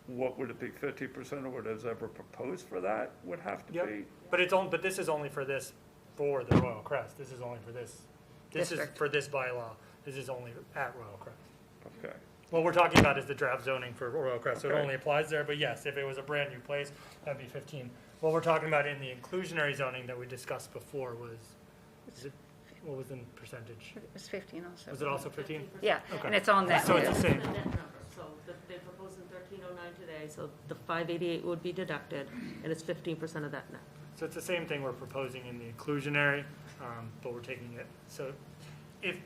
what would it be? 50% of what is ever proposed for that would have to be. But but this is only for the Royal Crest. This is only for this. This District. is for this bylaw. This is only at Royal Crest. Okay. What we're talking about is the draft zoning for Royal Crest, so it Okay. only applies there. But yes, if it was a brand new place, that'd be 15. What we're talking about in the inclusionary zoning that we discussed before was, what was the percentage? It was 15 also. Was it also 15? Yeah, Okay. and it's on net So new. it's the same. The net number, so they're proposing 1309 today, so the 588 would be deducted, and it's 15% of that net. So it's the same thing we're proposing in the inclusionary, but we're taking it. So if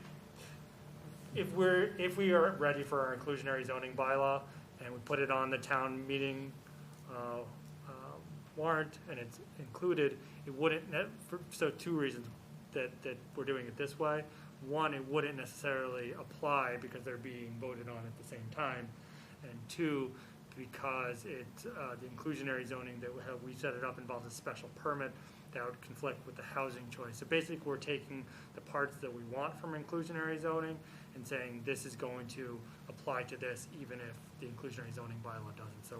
we are ready for our inclusionary zoning bylaw and we put it on the town meeting warrant and it's included, it wouldn't, so two reasons that we're doing it this way. One, it wouldn't necessarily apply because they're being voted on at the same time. And two, because the inclusionary zoning that we set it up involves a special permit that would conflict with the housing choice. So basically, we're taking the parts that we want from inclusionary zoning and saying this is going to apply to this even if the inclusionary zoning bylaw doesn't. So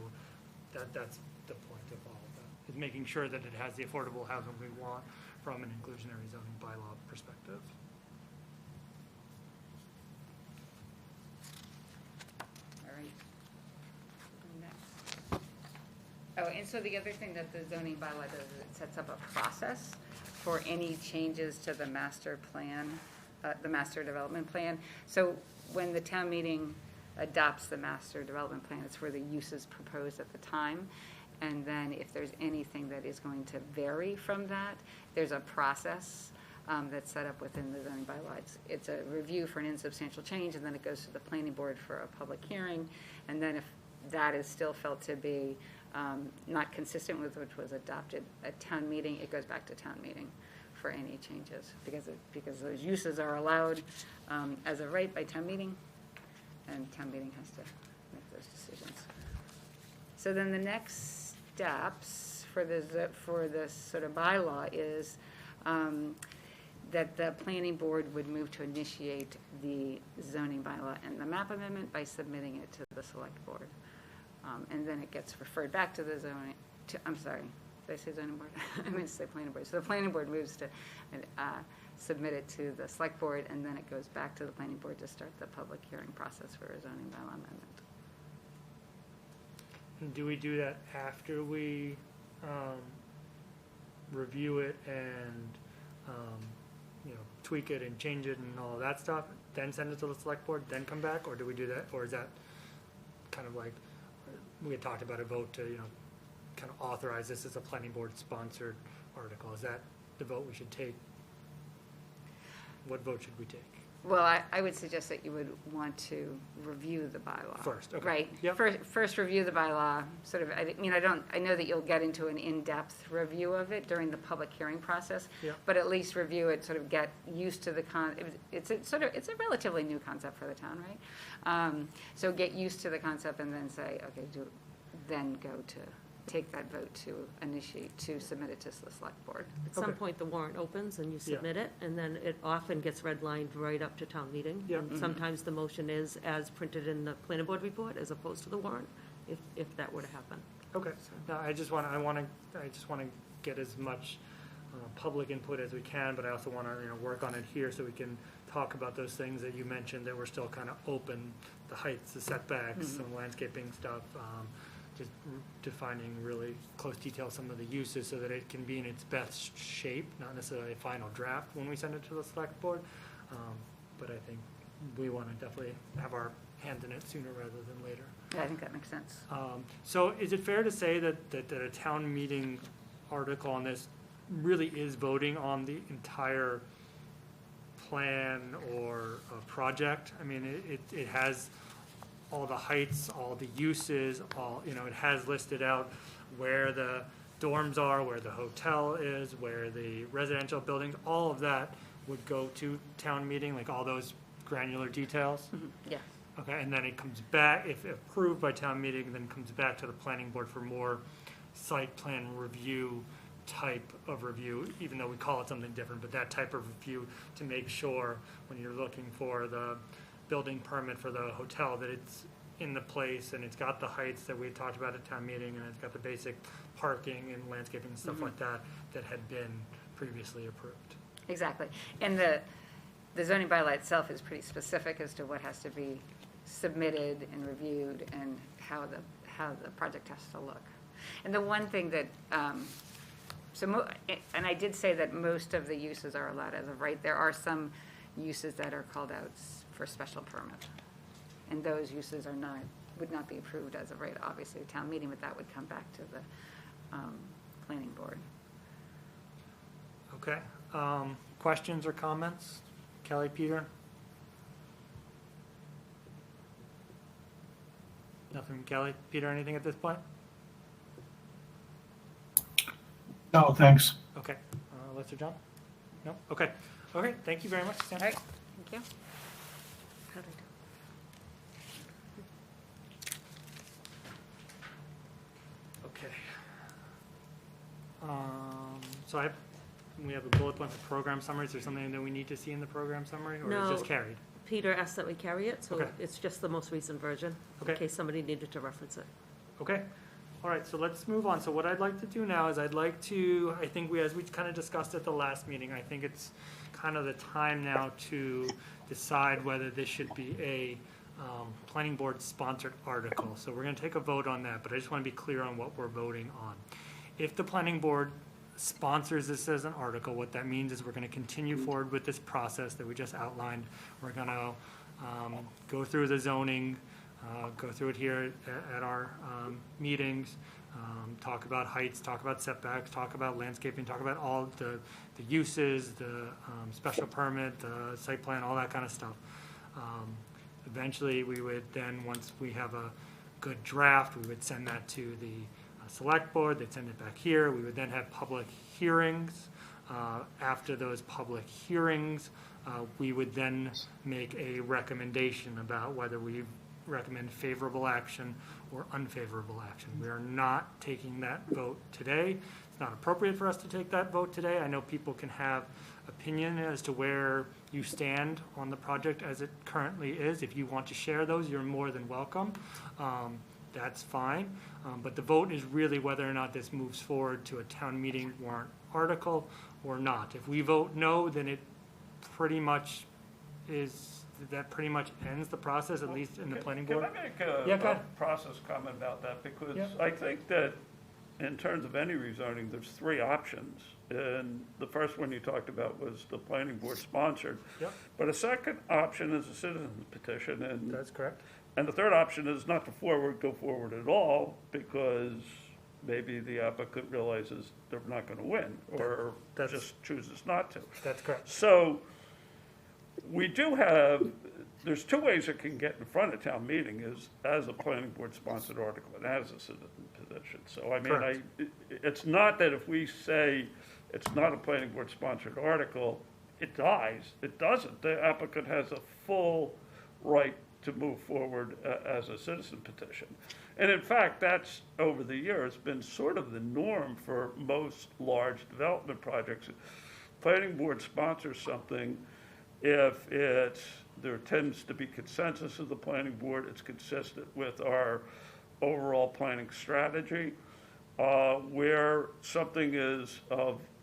that's the point of all of that, is making sure that it has the affordable housing we want from an inclusionary zoning bylaw perspective. All right. Next. Oh, and so the other thing that the zoning bylaw does is it sets up a process for any changes to the master plan, the master development plan. So when the town meeting adopts the master development plan, it's for the uses proposed at the time. And then if there's anything that is going to vary from that, there's a process that's set up within the zoning bylaw. It's a review for an insubstantial change, and then it goes to the planning board for a public hearing. And then if that is still felt to be not consistent with which was adopted at town meeting, it goes back to town meeting for any changes, because those uses are allowed as a right by town meeting, and town meeting has to make those decisions. So then the next steps for this sort of bylaw is that the planning board would move to initiate the zoning bylaw and the map amendment by submitting it to the select board. And then it gets referred back to the zoning, I'm sorry, did I say zoning board? I meant to say planning board. So the planning board moves to submit it to the select board, and then it goes back to the planning board to start the public hearing process for a zoning bylaw amendment. And do we do that after we review it and tweak it and change it and all of that stuff, then send it to the select board, then come back, or do we do that, or is that kind of like we had talked about a vote to kind of authorize this as a planning board sponsored article? Is that the vote we should take? What vote should we take? Well, I would suggest that you would want to review the bylaw. First, okay. Right? Yep. First review the bylaw, sort of, I know that you'll get into an in-depth review of it during the public hearing process. Yep. But at least review it, sort of get used to the it's a relatively new concept for the town, right? So get used to the concept and then say, okay, then go to take that vote to submit it to the select board. At some Okay. point, the warrant opens and you Yeah. submit it, and then it often gets redlined right up to town meeting. Yeah. And sometimes the motion is as printed in the planning board report as opposed to the warrant, if that were to happen. Okay, no, I just want to get as much public input as we can, but I also want to, work on it here so we can talk about those things that you mentioned that we're still kind of open, the heights, the setbacks, some landscaping stuff, just defining really close detail some of the uses so that it can be in its best shape, not necessarily a final draft when we send it to the select board. But I think we want to definitely have our hand in it sooner rather than later. Yeah, I think that makes sense. So is it fair to say that a town meeting article on this really is voting on the entire plan or project? I mean, it has all the heights, all the uses, it has listed out where the dorms are, where the hotel is, where the residential buildings, all of that would go to town meeting, like all those granular details? Yeah. Okay, and then it comes back, if approved by town meeting, then comes back to the planning board for more site plan review type of review, even though we call it something different, but that type of review to make sure when you're looking for the building permit for the hotel that it's in the place and it's got the heights that we had talked about at town meeting and it's got the basic parking and landscaping and stuff like that had been previously approved. Exactly. And the zoning bylaw itself is pretty specific as to what has to be submitted and reviewed and how the project has to look. And the one thing that, and I did say that most of the uses are allowed as of right. There are some uses that are called out for special permit. And those uses would not be approved as of right, obviously, at town meeting, but that would come back to the planning board. Okay, questions or comments? Kelly, Peter? Nothing, Kelly? Peter, anything at this point? No, thanks. Okay, Lester, John? No? Okay, okay, thank you very much, Stan. All right, thank you. How'd I do? Okay. So we have a bullet point for program summaries. Is there something that we need to see in the program summary, or is it No. just carried? Peter asked that we carry it, so Okay. it's just the most recent version, in Okay. case somebody needed to reference it. Okay, all right, so let's move on. So what I'd like to do now is I think as we kind of discussed at the last meeting, I think it's kind of the time now to decide whether this should be a planning board sponsored article. So we're going to take a vote on that, but I just want to be clear on what we're voting on. If the planning board sponsors this as an article, what that means is we're going to continue forward with this process that we just outlined. We're going to go through the zoning, go through it here at our meetings, talk about heights, talk about setbacks, talk about landscaping, talk about all the uses, the special permit, the site plan, all that kind of stuff. Eventually, we would then, once we have a good draft, we would send that to the select board, they'd send it back here, we would then have public hearings. After those public hearings, we would then make a recommendation about whether we recommend favorable action or unfavorable action. We are not taking that vote today. It's not appropriate for us to take that vote today. I know people can have opinion as to where you stand on the project as it currently is. If you want to share those, you're more than welcome. That's fine. But the vote is really whether or not this moves forward to a town meeting warrant article or not. If we vote no, then it pretty much ends the process, at least in the planning board. Can I make Yeah, go a ahead. process comment about that? Because Yeah. I think that in terms of any rezoning, there's three options. And the first one you talked about was the planning board sponsored. Yep. But a second option is a citizen's petition, and That's correct. the third option is not to go forward at all, because maybe the applicant realizes they're not going to win, or That's- just chooses not to. That's correct. So we do have, there's two ways it can get in front of town meeting is as a planning board sponsored article and as a citizen petition. So I mean, Correct. it's not that if we say it's not a planning board sponsored article, it dies. It doesn't. The applicant has a full right to move forward as a citizen petition. And in fact, that's over the years been sort of the norm for most large development projects. Planning board sponsors something if there tends to be consensus of the planning board, it's consistent with our overall planning strategy. Where something is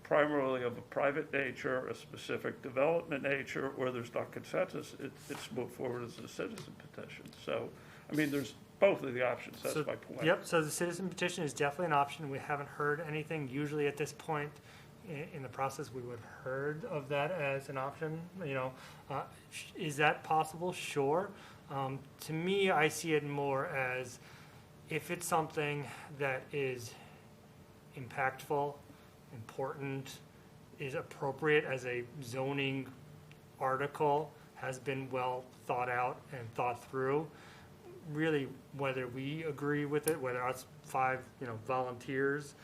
primarily of a private nature, a specific development nature, or there's not consensus, it's moved forward as a citizen petition. So, I mean, there's both of the options, that's So- my point. Yep, so the citizen petition is definitely an option. We haven't heard anything. Usually at this point in the process, we would have heard of that as an option, you know. Is that possible? Sure. To me, I see it more as if it's something that is impactful, important, is appropriate as a zoning article, has been well thought out and thought through. Really, whether we agree with it, whether us 5, volunteers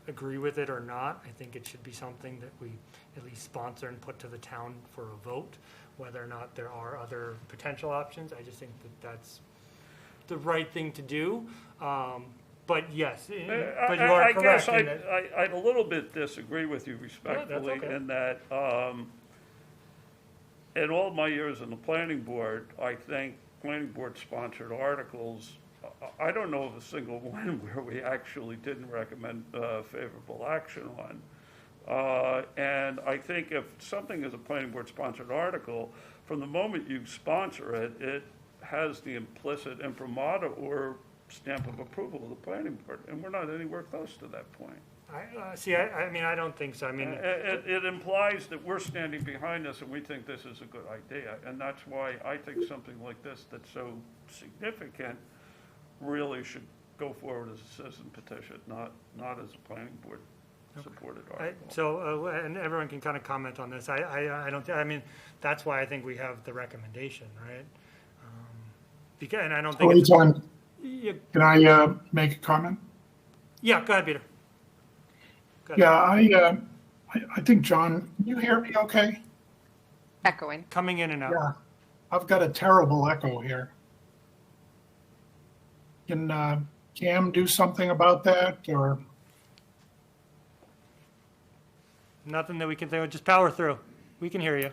agree with it or not, I think it should be something that we at least sponsor and put to the town for a vote. Whether or not there are other potential options, I just think that that's the right thing to do. But yes, but you are I correct. guess in that- I'd a little bit disagree with you respectfully okay. in that, in all my years on the planning board, I think planning board sponsored articles, I don't know of a single one where we actually didn't recommend favorable action on. And I think if something is a planning board sponsored article, from the moment you sponsor it, it has the implicit imprimatur or stamp of approval of the planning board, and we're not anywhere close to that point. I mean, I don't think so. I mean, It implies that we're standing behind this and we think this is a good idea, and that's why I think something like this that's so significant really should go forward as a citizen petition, not as a planning board supported article. so, and everyone can kind of comment on this. I don't, I mean, that's why I think we have the recommendation, right? Because, and I don't think. Wait, John, Yeah, can I make a comment? yeah, go ahead, Peter. Go ahead. Yeah, I think, John, can you hear me okay? Echoing. Coming in and out. Yeah, I've got a terrible echo here. Can Cam do something about that, or? Nothing that we can think of, just power through. We can hear you.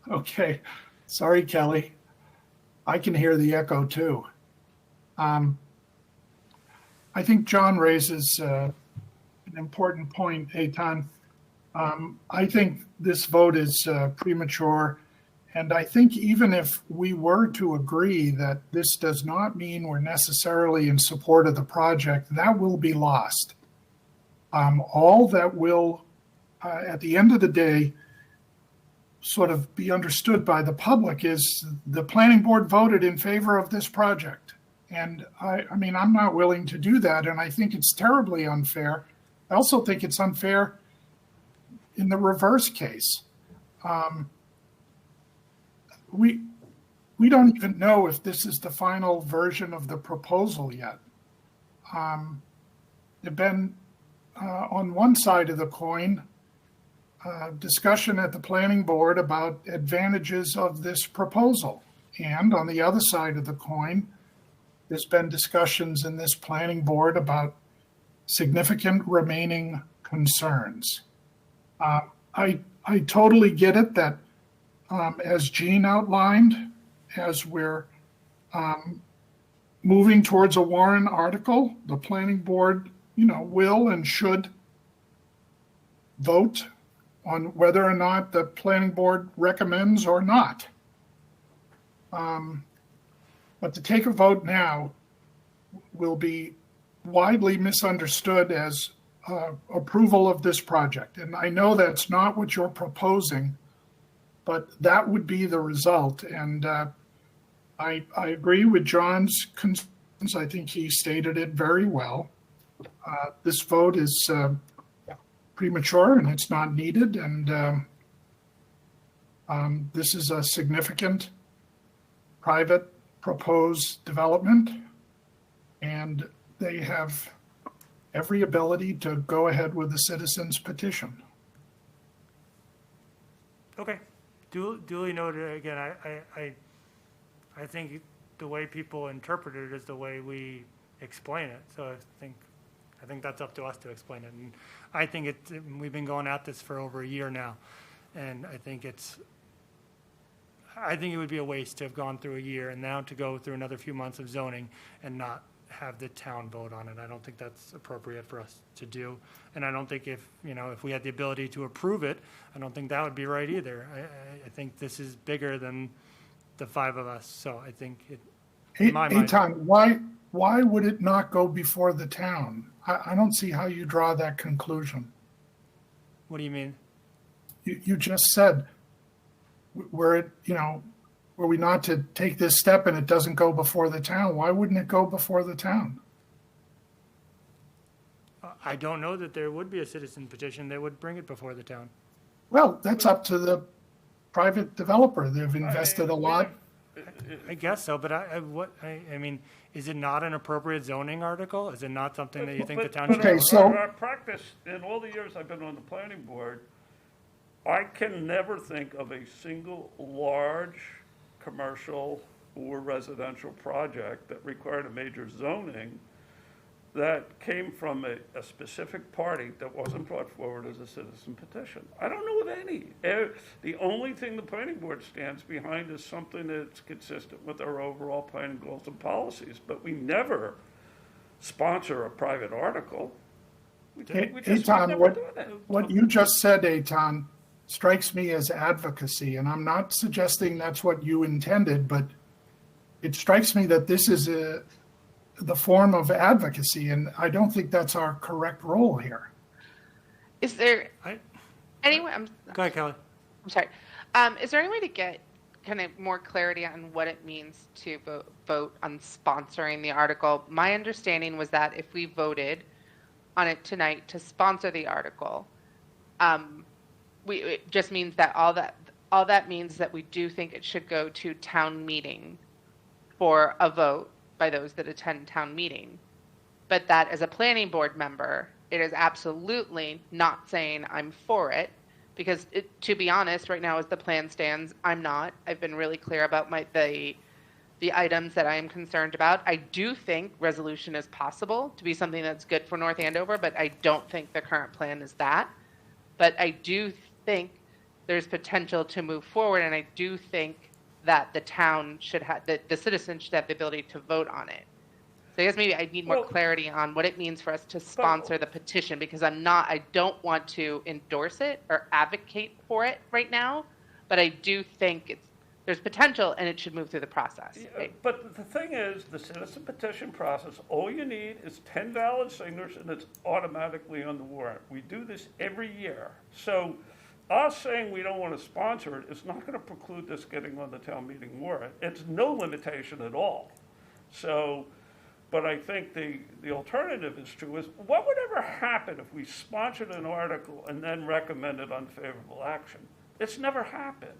Okay, sorry, Kelly. I can hear the echo too. I think John raises an important point, Eitan. I think this vote is premature, and I think even if we were to agree that this does not mean we're necessarily in support of the project, that will be lost. All that will, at the end of the day, sort of be understood by the public is the planning board voted in favor of this project. And I mean, I'm not willing to do that, and I think it's terribly unfair. I also think it's unfair in the reverse case. We don't even know if this is the final version of the proposal yet. There've been, on one side of the coin, discussion at the planning board about advantages of this proposal. And on the other side of the coin, there's been discussions in this planning board about significant remaining concerns. I totally get it that, as Jean outlined, as we're moving towards a Warren article, the planning board, will and should vote on whether or not the planning board recommends or not. But to take a vote now will be widely misunderstood as approval of this project. And I know that's not what you're proposing, but that would be the result. And I agree with John's concerns. I think he stated it very well. This vote is premature and it's not needed. And This is a significant private proposed development, and they have every ability to go ahead with the citizens petition. Okay, duly noted. Again, I think the way people interpret it is the way we explain it. So I think that's up to us to explain it. And I think we've been going at this for over a year now, and I think it would be a waste to have gone through a year and now to go through another few months of zoning and not have the town vote on it. I don't think that's appropriate for us to do. And I don't think if we had the ability to approve it, I don't think that would be right either. I think this is bigger than the five of us. So I think in my mind. Eitan, why would it not go before the town? I don't see how you draw that conclusion. What do you mean? You just said, were we not to take this step and it doesn't go before the town, why wouldn't it go before the town? I don't know that there would be a citizen petition that would bring it before the town. Well, that's up to the private developer. They've invested a lot. I guess so, but I mean, is it not an appropriate zoning article? Is it not something that you think the town should? Okay, so Our practice, in all the years I've been on the planning board, I can never think of a single large commercial or residential project that required a major zoning that came from a specific party that wasn't brought forward as a citizen petition. I don't know of any. The only thing the planning board stands behind is something that's consistent with our overall planning goals and policies, but we never sponsor a private article. We just Eitan, never do that. what you just said, Eitan, strikes me as advocacy, and I'm not suggesting that's what you intended, but it strikes me that this is the form of advocacy, and I don't think that's our correct role here. Is there anyway? Go ahead, Kelly. I'm sorry. Is there any way to get kind of more clarity on what it means to vote on sponsoring the article? My understanding was that if we voted on it tonight to sponsor the article, it just means that all that means that we do think it should go to town meeting for a vote by those that attend town meeting. But that as a planning board member, it is absolutely not saying I'm for it, because to be honest, right now as the plan stands, I'm not. I've been really clear about the items that I am concerned about. I do think resolution is possible to be something that's good for North Andover, but I don't think the current plan is that. But I do think there's potential to move forward, and I do think that the town should have, the citizens should have the ability to vote on it. So I guess maybe I need more clarity on what it means for us to sponsor the petition, because I don't want to endorse it or advocate for it right now, but I do think there's potential and it should move through the process. Right? But the thing is, the citizen petition process, all you need is 10 valid signatures and it's automatically on the warrant. We do this every year. So us saying we don't want to sponsor it is not going to preclude this getting on the town meeting warrant. It's no limitation at all. So, but I think the alternative is true, is what would ever happen if we sponsored an article and then recommended unfavorable action? It's never happened.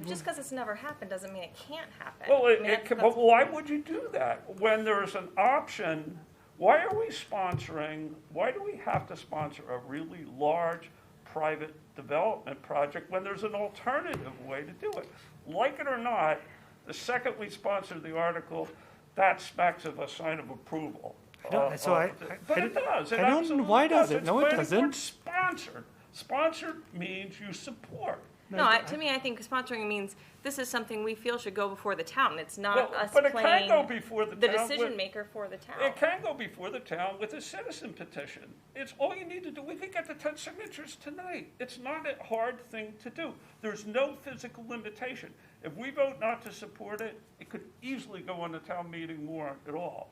Just because it's never happened doesn't mean it can't happen. Well, But but why would you do that? When there's an option, why are we sponsoring, why do we have to sponsor a really large private development project when there's an alternative way to do it? Like it or not, the second we sponsor the article, that smacks of a sign of approval. But it does. It I don't know. Why does it? It's No, it planning doesn't. board sponsored. Sponsored means you support. to me, I think sponsoring means this is something we feel should go before the town. It's not Well, us but it can playing go before the the town decision with- maker for the town. It can go before the town with a citizen petition. It's all you need to do. We could get the 10 signatures tonight. It's not a hard thing to do. There's no physical limitation. If we vote not to support it, it could easily go on the town meeting warrant at all.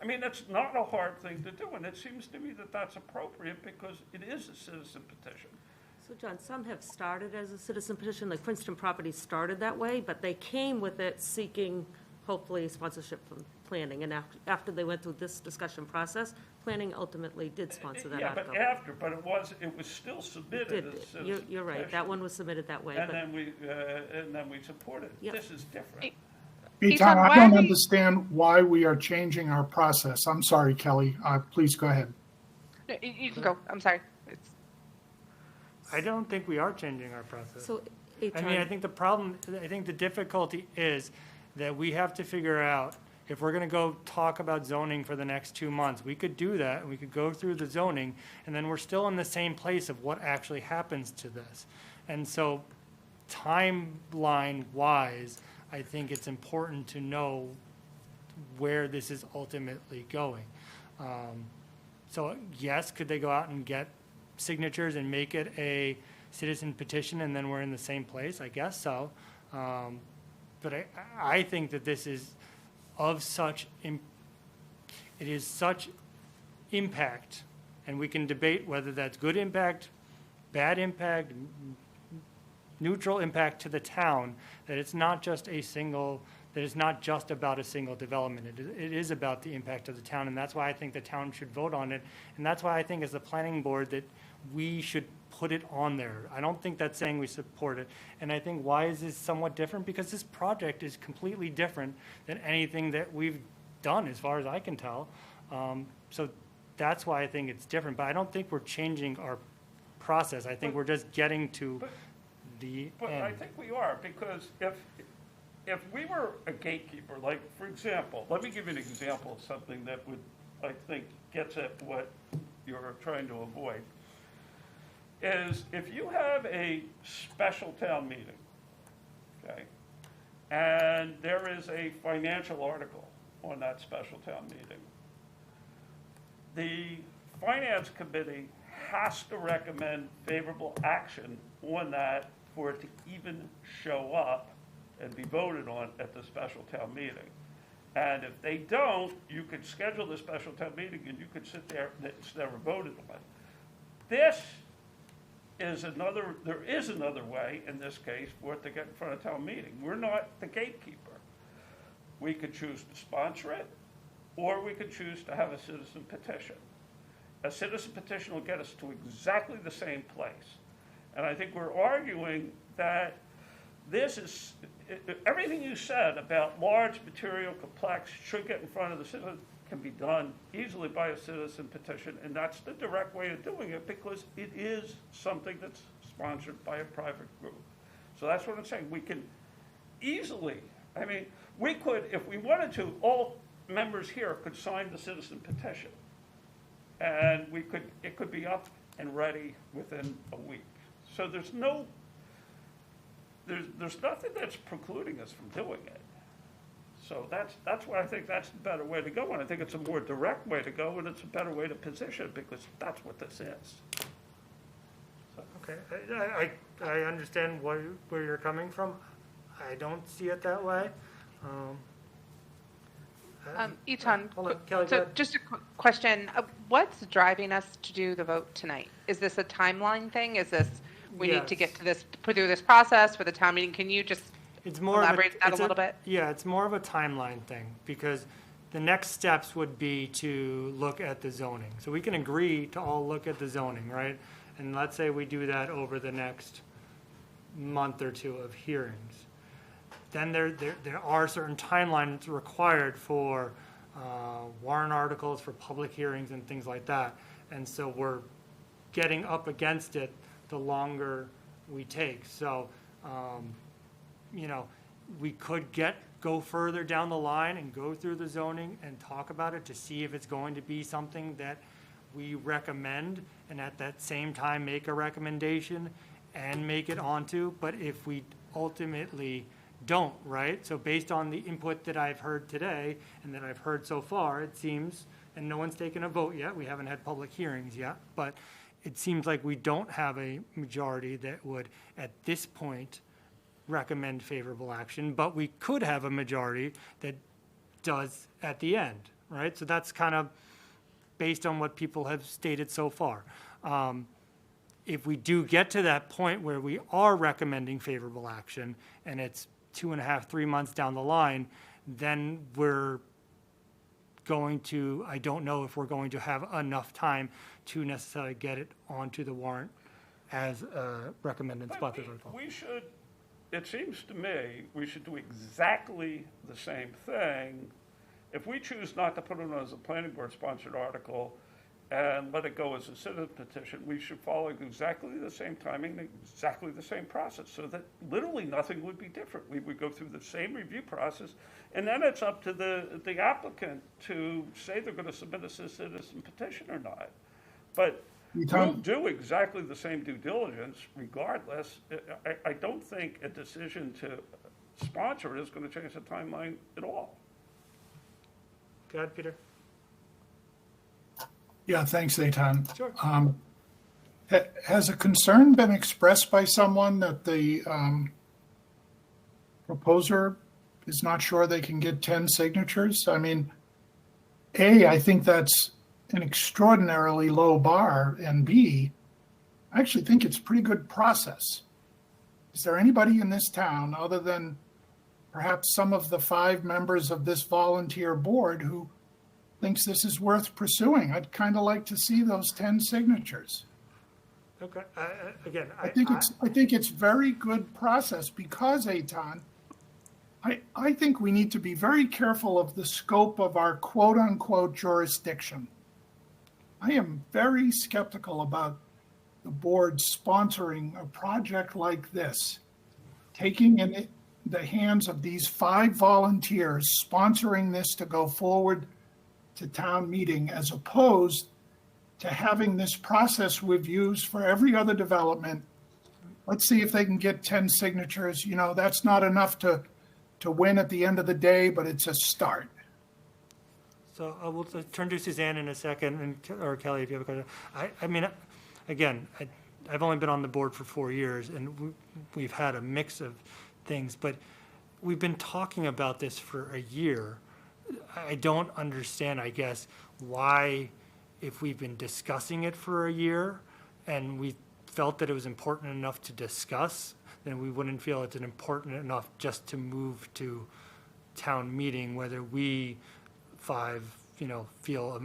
I mean, that's not a hard thing to do, and it seems to me that that's appropriate because it is a citizen petition. So John, some have started as a citizen petition, like Princeton Properties started that way, but they came with it seeking hopefully sponsorship from planning. And after they went through this discussion process, planning ultimately did sponsor that Yeah, article. but it was still submitted as a citizen You're right, that petition. one was submitted that way, And but then we supported it. Yep. This is different. Eton, I why don't are we- understand why we are changing our process. I'm sorry, Kelly. Please go ahead. No, you can go. I'm sorry. I don't think we are changing our process. so, I mean, I think the difficulty is that we have to figure out, if we're gonna go talk about zoning for the next 2 months, we could do that, and we could go through the zoning, and then we're still in the same place of what actually happens to this. And so, timeline-wise, I think it's important to know where this is ultimately going. So, yes, could they go out and get signatures and make it a citizen petition, and then we're in the same place? I guess so. But I think that this is of such, it is such impact, and we can debate whether that's good impact, bad impact, neutral impact to the town, that it's not just that it's not just about a single development. It is about the impact of the town, and that's why I think the town should vote on it. And that's why I think as the planning board that we should put it on there. I don't think that's saying we support it. And I think why is this somewhat different? Because this project is completely different than anything that we've done, as far as I can tell. So that's why I think it's different. But I don't think we're changing our process. I think we're just getting to the But I end. think we are, because if we were a gatekeeper, like, for example, let me give you an example of something that would, I think, gets at what you're trying to avoid, is if you have a special town meeting, okay, and there is a financial article on that special town meeting, the finance committee has to recommend favorable action on that for it to even show up and be voted on at the special town meeting. And if they don't, you could schedule the special town meeting and you could sit there, and it's never voted on. There is another way, in this case, for it to get in front of town meeting. We're not the gatekeeper. We could choose to sponsor it, or we could choose to have a citizen petition. A citizen petition will get us to exactly the same place. And I think we're arguing that this is, everything you said about large, material, complex, should get in front of the citizen, can be done easily by a citizen petition, and that's the direct way of doing it, because it is something that's sponsored by a private group. So that's what I'm saying. We can easily, I mean, we could, if we wanted to, all members here could sign the citizen petition. And it could be up and ready within a week. So there's nothing that's precluding us from doing it. So that's why I think that's the better way to go, and I think it's a more direct way to go, and it's a better way to position it, because that's what this is. Okay, I understand where you're coming from. I don't see it that way. Eton, Hold on, Kelly, go so ahead. just a quick question. What's driving us to do the vote tonight? Is this a timeline thing? Is this, we need to get to this, put through this process for the town meeting? Can you just It's more elaborate that a it's little bit? Yeah, it's more of a timeline thing, because the next steps would be to look at the zoning. So we can agree to all look at the zoning, right? And let's say we do that over the next month or two of hearings. Then there are certain timelines required for warrant articles, for public hearings and things like that. And so we're getting up against it the longer we take. So, we could go further down the line and go through the zoning and talk about it to see if it's going to be something that we recommend, and at that same time make a recommendation and make it onto. But if we ultimately don't, right? So based on the input that I've heard today and that I've heard so far, it seems, and no one's taken a vote yet, we haven't had public hearings yet, but it seems like we don't have a majority that would, at this point, recommend favorable action, but we could have a majority that does at the end, right? So that's kind of based on what people have stated so far. If we do get to that point where we are recommending favorable action, and it's 2.5, 3 months down the line, then we're going to, I don't know if we're going to have enough time to necessarily get it onto the warrant as a recommended But sponsored article. we should, it seems to me, we should do exactly the same thing. If we choose not to put it as a planning board sponsored article and let it go as a citizen petition, we should follow exactly the same timing, exactly the same process, so that literally nothing would be different. We would go through the same review process, and then it's up to the applicant to say they're gonna submit a citizen petition or not. But we'll do exactly the same due diligence regardless. I don't think a decision to sponsor it is gonna change the timeline at all. Go ahead, Peter. Yeah, thanks, Eitan. Sure. Has a concern been expressed by someone that the proposer is not sure they can get 10 signatures? I mean, I think that's an extraordinarily low bar, and B, I actually think it's a pretty good process. Is there anybody in this town, other than perhaps some of the 5 members of this volunteer board, who thinks this is worth pursuing? I'd kind of like to see those 10 signatures. Okay, again, I think it's very good process because, Eitan, I think we need to be very careful of the scope of our quote-unquote jurisdiction. I am very skeptical about the board sponsoring a project like this, taking in the hands of these 5 volunteers, sponsoring this to go forward to town meeting, as opposed to having this process we've used for every other development. Let's see if they can get 10 signatures. You know, that's not enough to win at the end of the day, but it's a start. So I will turn to Suzanne in a second, or Kelly, if you have a question. I mean, again, I've only been on the board for 4 years, and we've had a mix of things, but we've been talking about this for a year. I don't understand, I guess, why, if we've been discussing it for a year and we felt that it was important enough to discuss, then we wouldn't feel it's important enough just to move to town meeting, whether we 5, feel,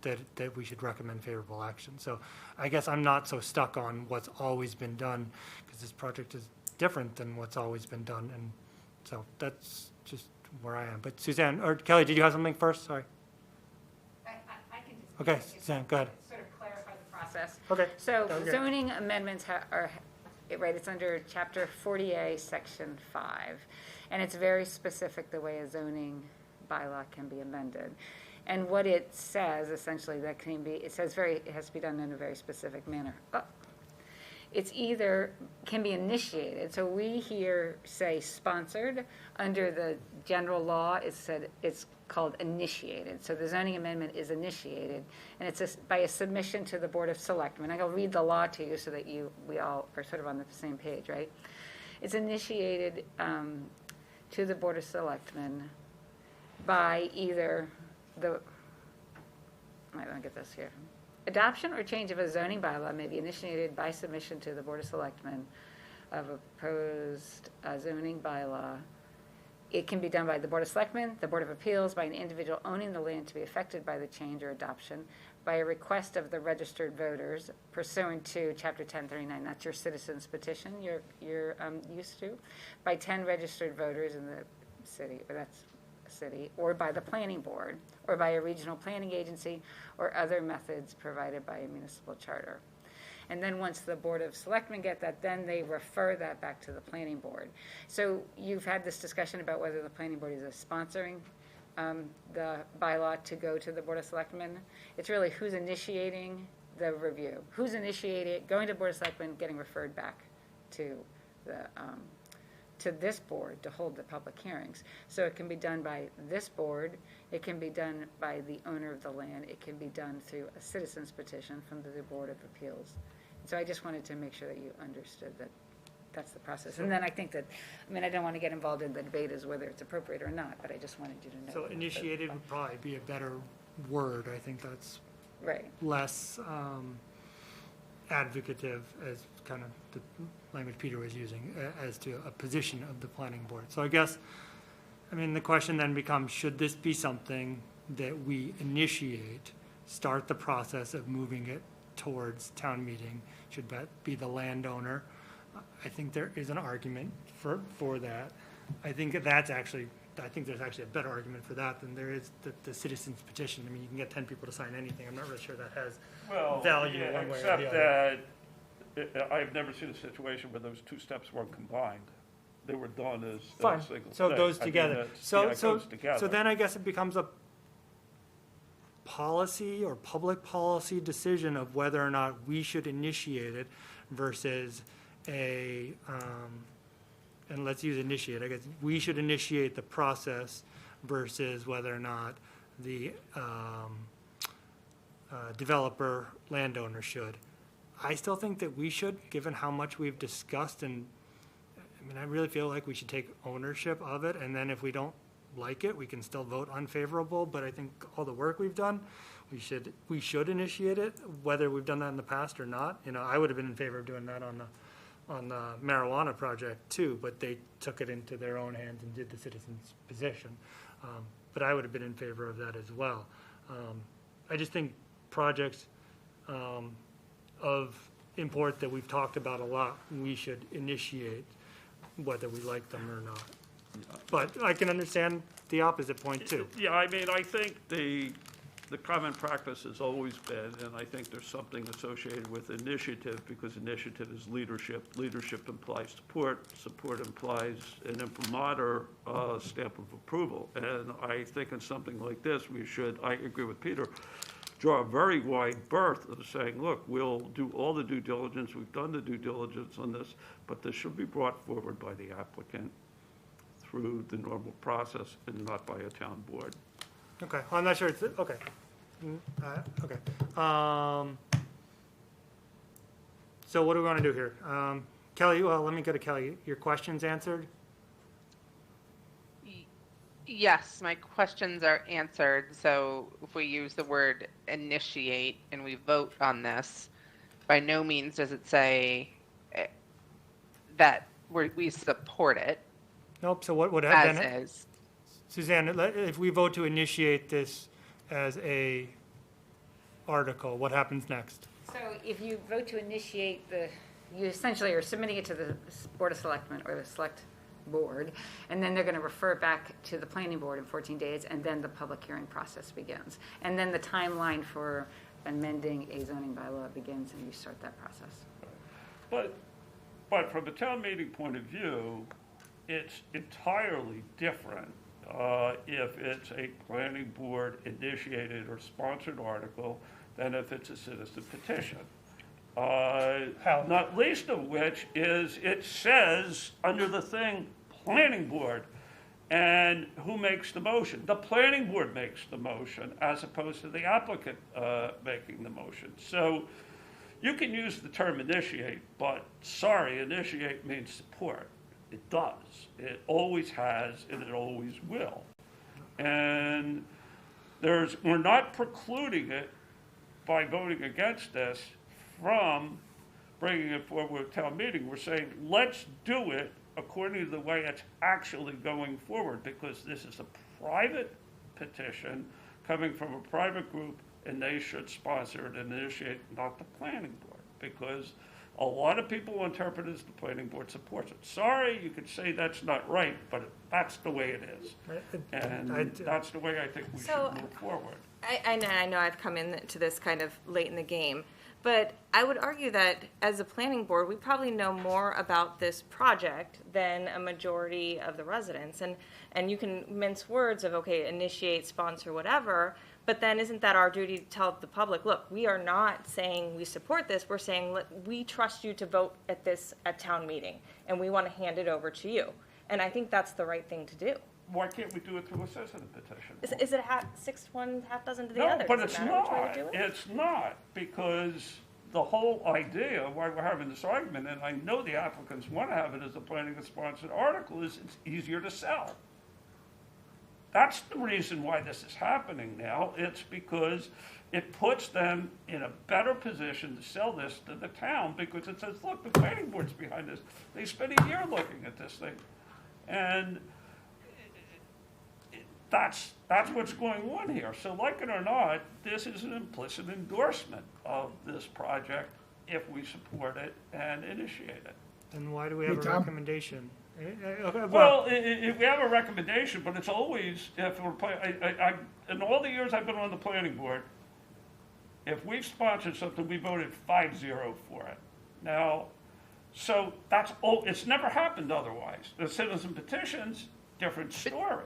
that we should recommend favorable action. So I guess I'm not so stuck on what's always been done, because this project is different than what's always been done. And so that's just where I am. But Suzanne, or Kelly, did you have something first? Sorry. I can just. Okay, Suzanne, go ahead. Sort of clarify the process. Okay. So Sounds good. zoning amendments are, right, it's under Chapter 40A, Section 5. And it's very specific the way a zoning bylaw can be amended. And what it says, essentially, it has to be done in a very specific manner. It's either, can be initiated, so we here say sponsored. Under the general law, it's called initiated. So the zoning amendment is initiated, and it's by a submission to the Board of Selectmen. I'll read the law to you so that we all are sort of on the same page, right? It's initiated to the Board of Selectmen by either I don't get this here. Adoption or change of a zoning bylaw may be initiated by submission to the Board of Selectmen of a proposed zoning bylaw. It can be done by the Board of Selectmen, the Board of Appeals, by an individual owning the land to be affected by the change or adoption, by a request of the registered voters pursuant to Chapter 1039. That's your citizens petition you're used to, by 10 registered voters in the city, or that's a city, or by the planning board, or by a regional planning agency, or other methods provided by a municipal charter. And then once the Board of Selectmen get that, then they refer that back to the planning board. So you've had this discussion about whether the planning board is sponsoring the bylaw to go to the Board of Selectmen. It's really who's initiating the review, who's initiating, going to Board of Selectmen, getting referred back to the to this board to hold the public hearings. So it can be done by this board, it can be done by the owner of the land, it can be done through a citizen's petition from the Board of Appeals. So I just wanted to make sure that you understood that that's the process. And then I think that, I don't want to get involved in the debate as whether it's appropriate or not, but I just wanted you to know. So initiated would probably be a better word. I think that's Right. less advocative, as kind of the language Peter was using, as to a position of the planning board. So I guess I mean, the question then becomes, should this be something that we initiate, start the process of moving it towards town meeting? Should that be the landowner? I think there is an argument for that. I think there's actually a better argument for that than there is the citizens petition. I mean, you can get 10 people to sign anything. I'm not really sure that has value yeah, one way or except the other. that I've never seen a situation where those two steps weren't combined. They were done as Fine, a single so it thing. goes I mean, together. that's- So, yeah, it so, goes together. so then I guess it becomes a policy or public policy decision of whether or not we should initiate it versus and let's use initiate, I guess, we should initiate the process versus whether or not the developer landowner should. I still think that we should, given how much we've discussed, and I mean, I really feel like we should take ownership of it, and then if we don't like it, we can still vote unfavorable, but I think all the work we've done, we should initiate it, whether we've done that in the past or not. You know, I would have been in favor of doing that on the marijuana project too, but they took it into their own hands and did the citizens' position. But I would have been in favor of that as well. I just think projects of import that we've talked about a lot, we should initiate whether we like them or not. But I can understand the opposite point too. Yeah, I mean, I think the common practice has always been, and I think there's something associated with initiative, because initiative is leadership. Leadership implies support. Support implies an imprimatur stamp of approval. And I think in something like this, we should, I agree with Peter, draw a very wide berth of saying, look, we'll do all the due diligence. We've done the due diligence on this, but this should be brought forward by the applicant through the normal process and not by a town board. Okay, I'm not sure it's, okay. Okay. So what do we want to do here? Kelly, well, let me go to Kelly. Your questions answered? Yes, my questions are answered. So if we use the word initiate and we vote on this, by no means does it say that we support it Nope, so what would as happen? is. Suzanne, if we vote to initiate this as a article, what happens next? So if you vote to initiate you essentially are submitting it to the Board of Selectmen or the Select Board, and then they're going to refer it back to the Planning Board in 14 days, and then the public hearing process begins. And then the timeline for amending a zoning bylaw begins, and you start that process. But from a town meeting point of view, it's entirely different if it's a planning board initiated or sponsored article than if it's a citizen petition. How? Not least of which is it says under the thing, planning board. And who makes the motion? The planning board makes the motion as opposed to the applicant making the motion. So you can use the term initiate, but sorry, initiate means support. It does. It always has, and it always will. And we're not precluding it by voting against this from bringing it forward to town meeting. We're saying, let's do it according to the way it's actually going forward, because this is a private petition coming from a private group, and they should sponsor it and initiate, not the planning board, because a lot of people interpret it as the planning board supports it. Sorry, you could say that's not right, but that's the way it is. And that's the way I think we should move forward. I know I've come into this kind of late in the game, but I would argue that as a planning board, we probably know more about this project than a majority of the residents. And you can mince words of, okay, initiate, sponsor, whatever, but then isn't that our duty to tell the public, look, we are not saying we support this, we're saying we trust you to vote at town meeting, and we want to hand it over to you. And I think that's the right thing to do. Why can't we do it through a citizen petition? Is it one half dozen to the No, other? but Does it's it matter which way not. to do it? It's not, because the whole idea why we're having this argument, and I know the applicants want to have it as a planning and sponsored article, is it's easier to sell. That's the reason why this is happening now. It's because it puts them in a better position to sell this to the town, because it says, look, the planning board's behind this. They spent a year looking at this thing. And That's what's going on here. So like it or not, this is an implicit endorsement of this project if we support it and initiate it. Then why do we have Hey, a Tom? recommendation? Okay, Well, we have a recommendation, but it's always, if we're, in all the years I've been on the planning board, if we've sponsored something, we voted 5-0 for it. Now, so that's, it's never happened otherwise. The citizen petitions, different story.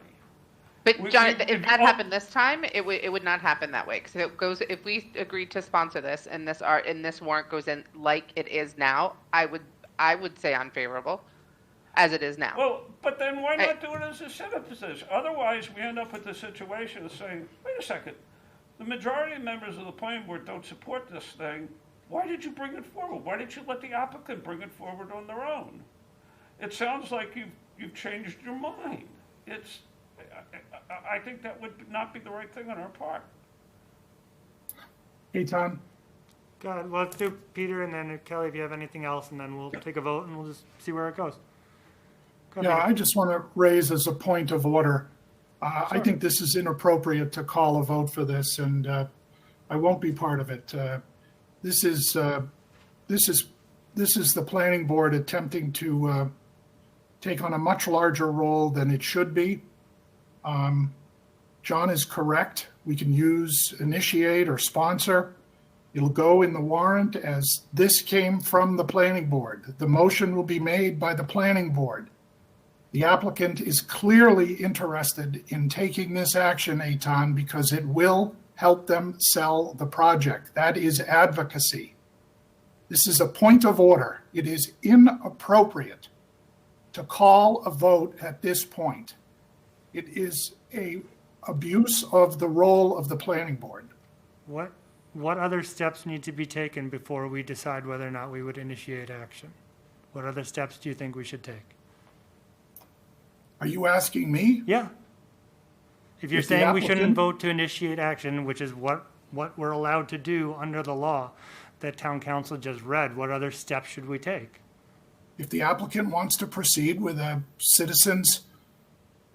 But We- John, we- if that happened this time, it would not happen that way. Because if we agreed to sponsor this and this warrant goes in like it is now, I would say unfavorable, as it is now. Well, but then why not do it as a citizen petition? Otherwise, we end up with the situation of saying, wait a second, the majority of members of the planning board don't support this thing. Why did you bring it forward? Why didn't you let the applicant bring it forward on their own? It sounds like you've changed your mind. I think that would not be the right thing on our part. Eitan? Go ahead, well, let's do Peter and then Kelly if you have anything else, and then we'll take a vote and we'll just see where it goes. Go ahead, Yeah, Peter. I just want to raise as a point of order, I think this is inappropriate to call a vote for this, and I won't be part of it. This is the planning board attempting to take on a much larger role than it should be. John is correct. We can use initiate or sponsor. It'll go in the warrant as this came from the planning board. The motion will be made by the planning board. The applicant is clearly interested in taking this action, Eitan, because it will help them sell the project. That is advocacy. This is a point of order. It is inappropriate to call a vote at this point. It is a abuse of the role of the planning board. What other steps need to be taken before we decide whether or not we would initiate action? What other steps do you think we should take? Are you asking me? Yeah. If you're If the saying we shouldn't applicant- vote to initiate action, which is what we're allowed to do under the law that town council just read, what other steps should we take? If the applicant wants to proceed with a citizen's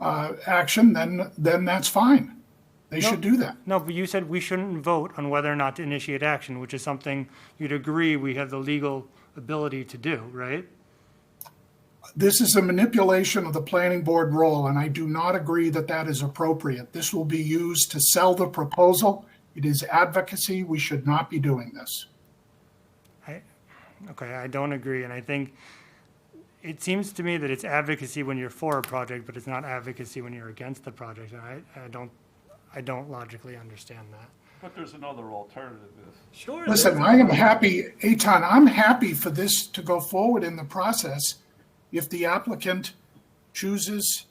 action, then that's fine. They should do that. No, but you said we shouldn't vote on whether or not to initiate action, which is something you'd agree we have the legal ability to do, right? This is a manipulation of the planning board role, and I do not agree that that is appropriate. This will be used to sell the proposal. It is advocacy. We should not be doing this. Okay, I don't agree, and I think it seems to me that it's advocacy when you're for a project, but it's not advocacy when you're against the project, and I don't logically understand that. But there's another alternative. Sure. Listen, I am happy, Eitan, I'm happy for this to go forward in the process if the applicant chooses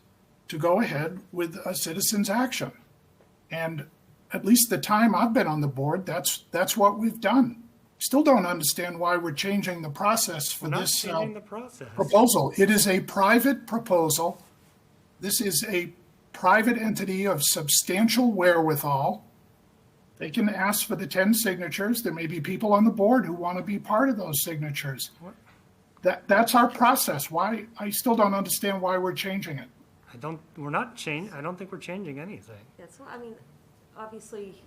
to go ahead with a citizen's action. And at least the time I've been on the board, that's what we've done. Still don't understand why we're changing the process for We're not this changing the process. proposal. It is a private proposal. This is a private entity of substantial wherewithal. They can ask for the 10 signatures. There may be people on the board who want to be part of those signatures. That's our process. Why? I still don't understand why we're changing it. I don't think we're changing anything. Yeah, so, I mean, obviously,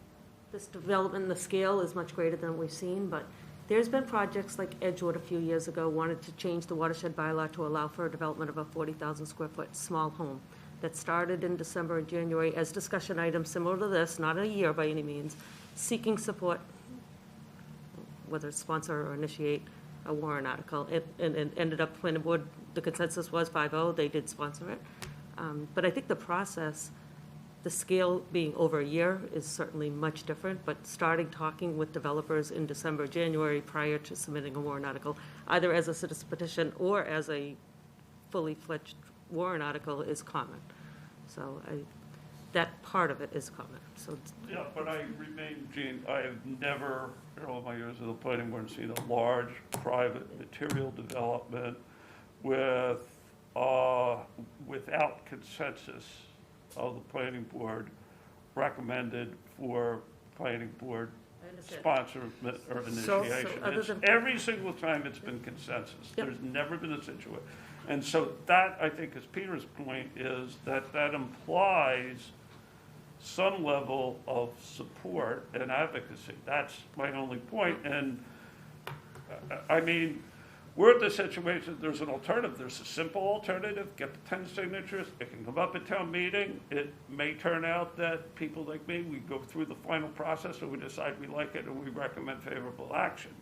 this development, the scale is much greater than we've seen, but there's been projects like Edgewood a few years ago wanted to change the watershed bylaw to allow for a development of a 40,000 square foot small home that started in December and January as discussion items similar to this, not a year by any means, seeking support, whether it's sponsor or initiate a warrant article. And ended up, planning board, the consensus was 5-0, they did sponsor it. But I think the process, the scale being over a year is certainly much different, but starting talking with developers in December, January, prior to submitting a warrant article, either as a citizen petition or as a fully fledged warrant article is common. So that part of it is common, so. Yeah, but I remain, Gene, I have never, in all my years of the planning board, seen a large private material development without consensus of the planning board recommended for planning board sponsor or initiation. other It's than- every single time it's been consensus. Yep. There's never been a situation. And so that, I think, is Peter's point, is that implies some level of support and advocacy. That's my only point. And I mean, we're at the situation, there's an alternative. There's a simple alternative, get the 10 signatures, it can come up at town meeting. It may turn out that people like me, we go through the final process and we decide we like it and we recommend favorable action.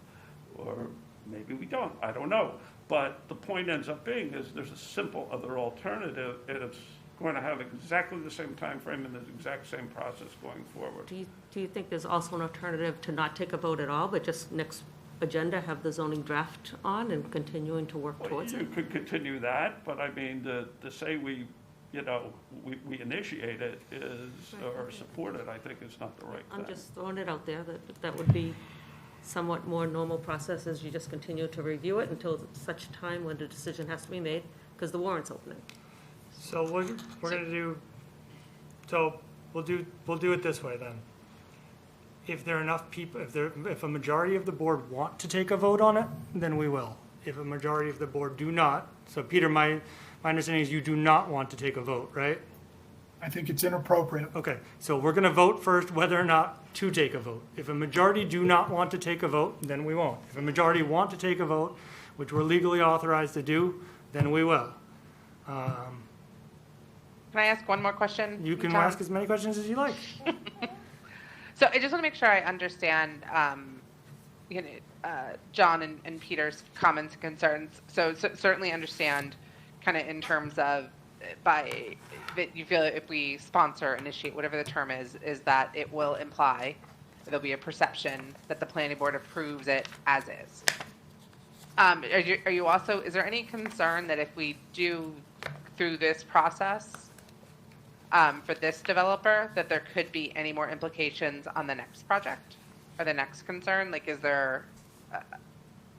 Or maybe we don't, I don't know. But the point ends up being is there's a simple other alternative, and it's going to have exactly the same time frame and the exact same process going forward. Do you think there's also an alternative to not take a vote at all, but just next agenda have the zoning draft on and continuing to work Well, towards you it? could continue that, but I mean, to say we initiate it is, or support it, I think is not the right thing. I'm just throwing it out there, that would be somewhat more normal process, as you just continue to review it until such time when the decision has to be made, because the warrant's opening. So we're gonna do, so we'll do it this way then. If there are enough people, if a majority of the board want to take a vote on it, then we will. If a majority of the board do not, so Peter, my understanding is you do not want to take a vote, right? I think it's inappropriate. Okay, so we're gonna vote first whether or not to take a vote. If a majority do not want to take a vote, then we won't. If a majority want to take a vote, which we're legally authorized to do, then we will. Can I ask one more question? You can John? ask as many questions as you like. So I just want to make sure I understand, John and Peter's comments and concerns. So certainly understand kind of in terms of that you feel if we sponsor, initiate, whatever the term is that it will imply there'll be a perception that the planning board approves it as is. Are you also, is there any concern that if we do through this process for this developer, that there could be any more implications on the next project or the next concern? Like, is there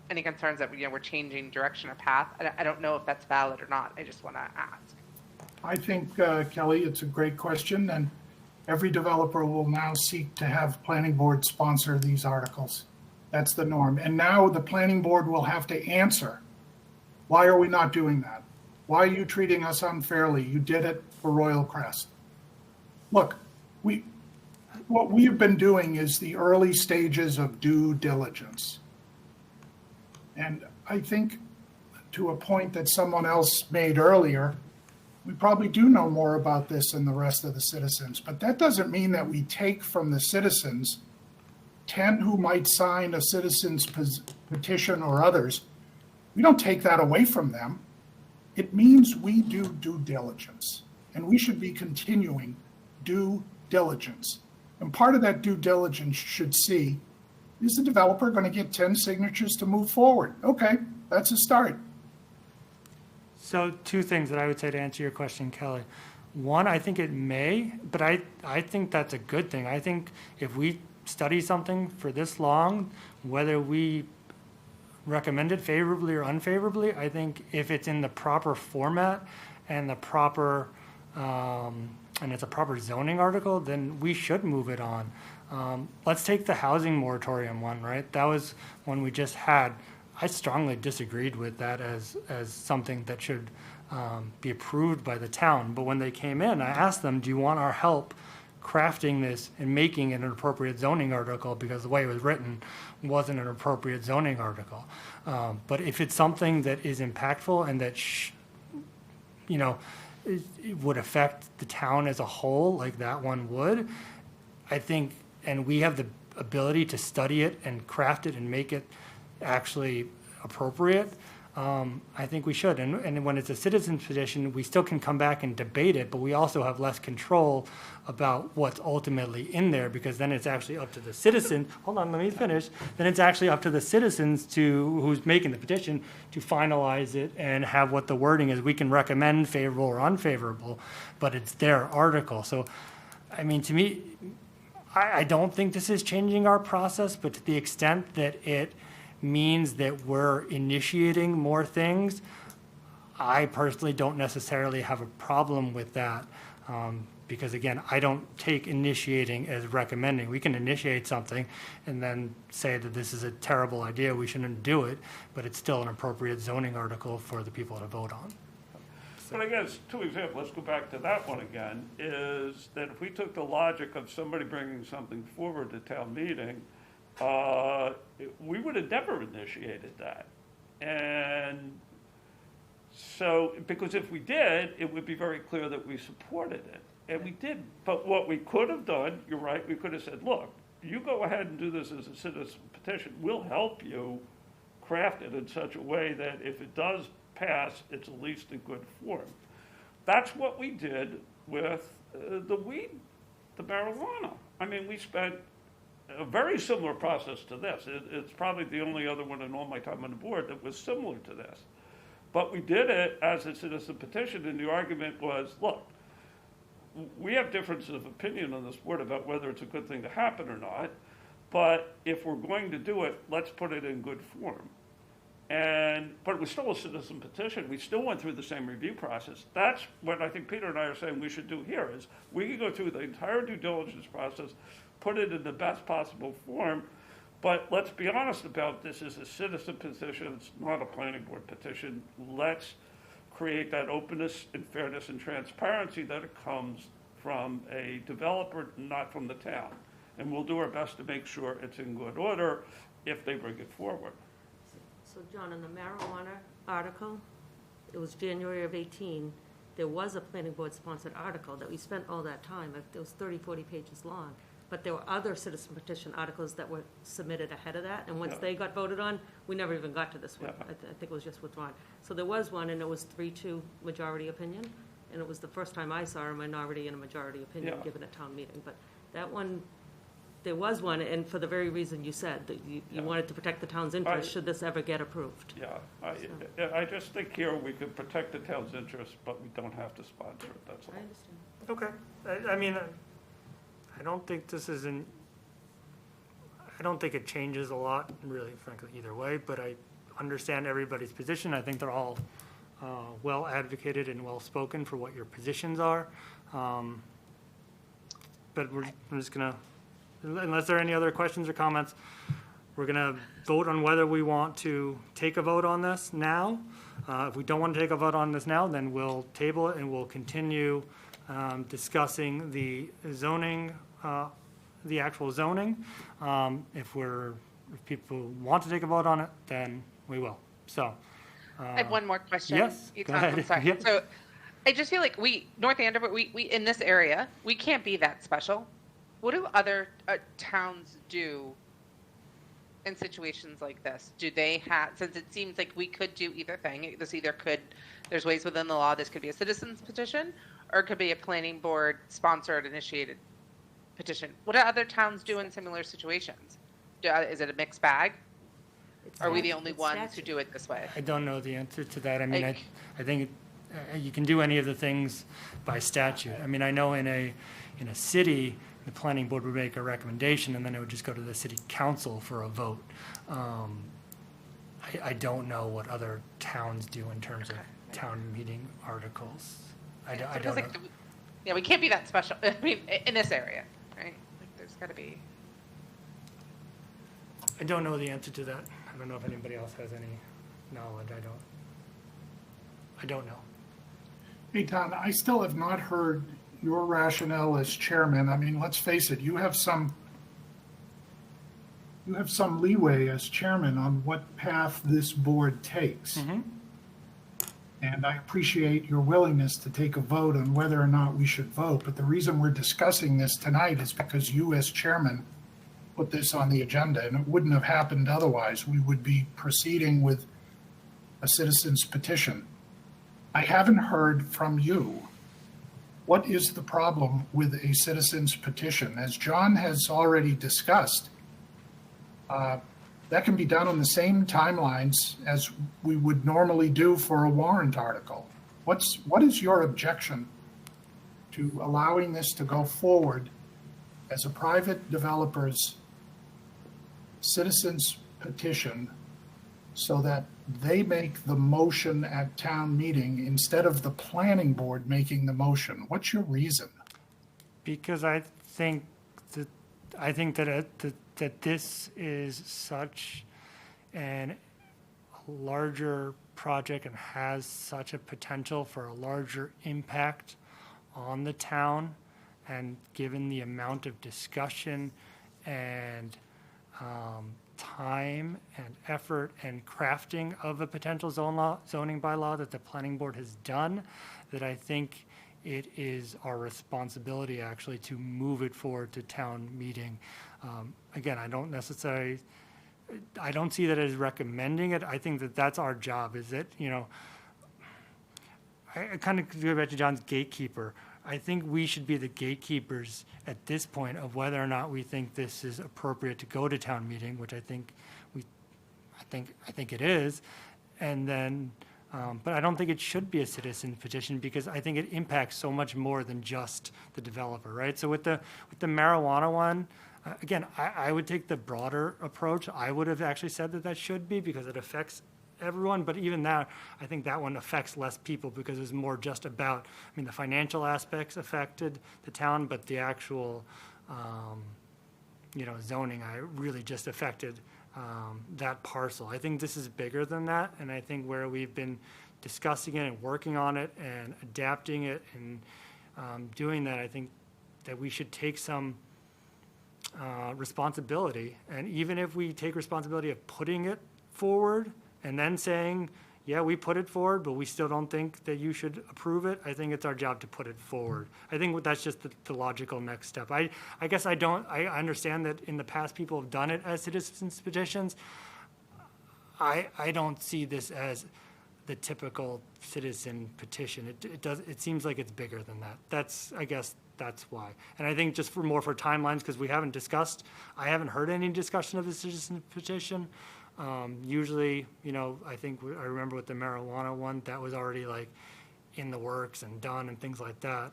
any concerns that we're changing direction or path? I don't know if that's valid or not. I just want to ask. I think, Kelly, it's a great question, and every developer will now seek to have planning board sponsor these articles. That's the norm. And now the planning board will have to answer, why are we not doing that? Why are you treating us unfairly? You did it for Royal Crest. Look, what we have been doing is the early stages of due diligence. And I think to a point that someone else made earlier, we probably do know more about this than the rest of the citizens, but that doesn't mean that we take from the citizens 10 who might sign a citizen's petition or others. We don't take that away from them. It means we do due diligence, and we should be continuing due diligence. And part of that due diligence should see, is the developer going to get 10 signatures to move forward? Okay, that's a start. So two things that I would say to answer your question, Kelly. One, I think it may, but I think that's a good thing. I think if we study something for this long, whether we recommend it favorably or unfavorably, I think if it's in the proper format and the proper, and it's a proper zoning article, then we should move it on. Let's take the housing moratorium one, right? That was one we just had. I strongly disagreed with that as something that should be approved by the town. But when they came in, I asked them, do you want our help crafting this and making it an appropriate zoning article? Because the way it was written wasn't an appropriate zoning article. But if it's something that is impactful and that, it would affect the town as a whole, like that one would, I think, and we have the ability to study it and craft it and make it actually appropriate, I think we should. And when it's a citizen's petition, we still can come back and debate it, but we also have less control about what's ultimately in there, because then it's actually up to the citizen. Hold on, let me finish. Then it's actually up to the citizens who's making the petition to finalize it and have what the wording is. We can recommend favorable or unfavorable, but it's their article. So, I mean, to me, I don't think this is changing our process, but to the extent that it means that we're initiating more things, I personally don't necessarily have a problem with that. Because again, I don't take initiating as recommending. We can initiate something and then say that this is a terrible idea, we shouldn't do it, but it's still an appropriate zoning article for the people to vote on. But I guess, two examples, let's go back to that one again, is that if we took the logic of somebody bringing something forward to town meeting, we would have never initiated that. And so, because if we did, it would be very clear that we supported it, and we didn't. But what we could have done, you're right, we could have said, look, you go ahead and do this as a citizen petition, we'll help you craft it in such a way that if it does pass, it's at least in good form. That's what we did with the weed, the marijuana. I mean, we spent a very similar process to this. It's probably the only other one in all my time on the board that was similar to this. But we did it as a citizen petition, and the argument was, look, we have differences of opinion on this board about whether it's a good thing to happen or not, but if we're going to do it, let's put it in good form. But it was still a citizen petition. We still went through the same review process. That's what I think Peter and I are saying we should do here, is we can go through the entire due diligence process, put it in the best possible form, but let's be honest about this as a citizen petition. It's not a planning board petition. Let's create that openness and fairness and transparency that it comes from a developer, not from the town. And we'll do our best to make sure it's in good order if they bring it forward. So John, in the marijuana article, it was January of 18, there was a planning board sponsored article that we spent all that time, it was 30, 40 pages long. But there were other citizen petition articles that were submitted ahead of that, and once Yeah. they got voted on, we never even got to this one. Yeah. I think it was just withdrawn. So there was one, and it was 3-2 majority opinion, and it was the first time I saw a minority and a majority opinion Yeah. given at town meeting. But that one, there was one, and for the very reason you said, that you Yeah. wanted to protect the town's interest should this ever get approved. Yeah, I just think here we could protect the town's interests, but we don't have to sponsor it, that's all. I understand. Okay. I mean, I don't think this is I don't think it changes a lot, really, frankly, either way, but I understand everybody's position. I think they're all well advocated and well spoken for what your positions are. But I'm just gonna, unless there are any other questions or comments, we're gonna vote on whether we want to take a vote on this now. If we don't want to take a vote on this now, then we'll table it and we'll continue discussing the zoning, the actual zoning. If people want to take a vote on it, then we will. So. I have one more question. Yes, Ethan, go ahead. I'm sorry. Yep. So I just feel like North Andover, we in this area, we can't be that special. What do other towns do in situations like this? Do they have, since it seems like we could do either thing, there's ways within the law, this could be a citizen's petition, or it could be a planning board sponsored, initiated petition. What do other towns do in similar situations? Is it a mixed bag? Are we the only ones who do it this way? I don't know the answer to that. I mean, Like- I think you can do any of the things by statute. I mean, I know in a city, the planning board would make a recommendation, and then it would just go to the city council for a vote. I don't know what other towns do in terms of town meeting articles. I don't know. Yeah, we can't be that special, I mean, in this area, right? Like, there's gotta be. I don't know the answer to that. I don't know if anybody else has any knowledge. I don't know. Hey, Don, I still have not heard your rationale as chairman. I mean, let's face it, you have some leeway as chairman on what path this board takes. Mm-hmm. And I appreciate your willingness to take a vote on whether or not we should vote. But the reason we're discussing this tonight is because you as chairman put this on the agenda, and it wouldn't have happened otherwise. We would be proceeding with a citizen's petition. I haven't heard from you. What is the problem with a citizen's petition? As John has already discussed, that can be done on the same timelines as we would normally do for a warrant article. What is your objection to allowing this to go forward as a private developer's citizen's petition so that they make the motion at town meeting instead of the planning board making the motion? What's your reason? Because I think that this is such a larger project and has such a potential for a larger impact on the town, and given the amount of discussion and time and effort and crafting of a potential zoning bylaw that the planning board has done, that I think it is our responsibility actually to move it forward to town meeting. Again, I don't see that as recommending it. I think that that's our job, is that, I kind of go back to John's gatekeeper. I think we should be the gatekeepers at this point of whether or not we think this is appropriate to go to town meeting, which I think it is. And then, but I don't think it should be a citizen petition, because I think it impacts so much more than just the developer, right? So with the marijuana one, again, I would take the broader approach. I would have actually said that should be, because it affects everyone, but even that, I think that one affects less people, because it's more just about, the financial aspects affected the town, but the actual, zoning, I really just affected that parcel. I think this is bigger than that, and I think where we've been discussing it and working on it and adapting it and doing that, I think that we should take some responsibility. And even if we take responsibility of putting it forward and then saying, yeah, we put it forward, but we still don't think that you should approve it, I think it's our job to put it forward. I think that's just the logical next step. I guess I understand that in the past people have done it as citizens petitions. I don't see this as the typical citizen petition. It seems like it's bigger than that. I guess that's why. And I think just for timelines, because I haven't heard any discussion of the citizen petition. Usually, I think I remember with the marijuana one, that was already like in the works and done and things like that.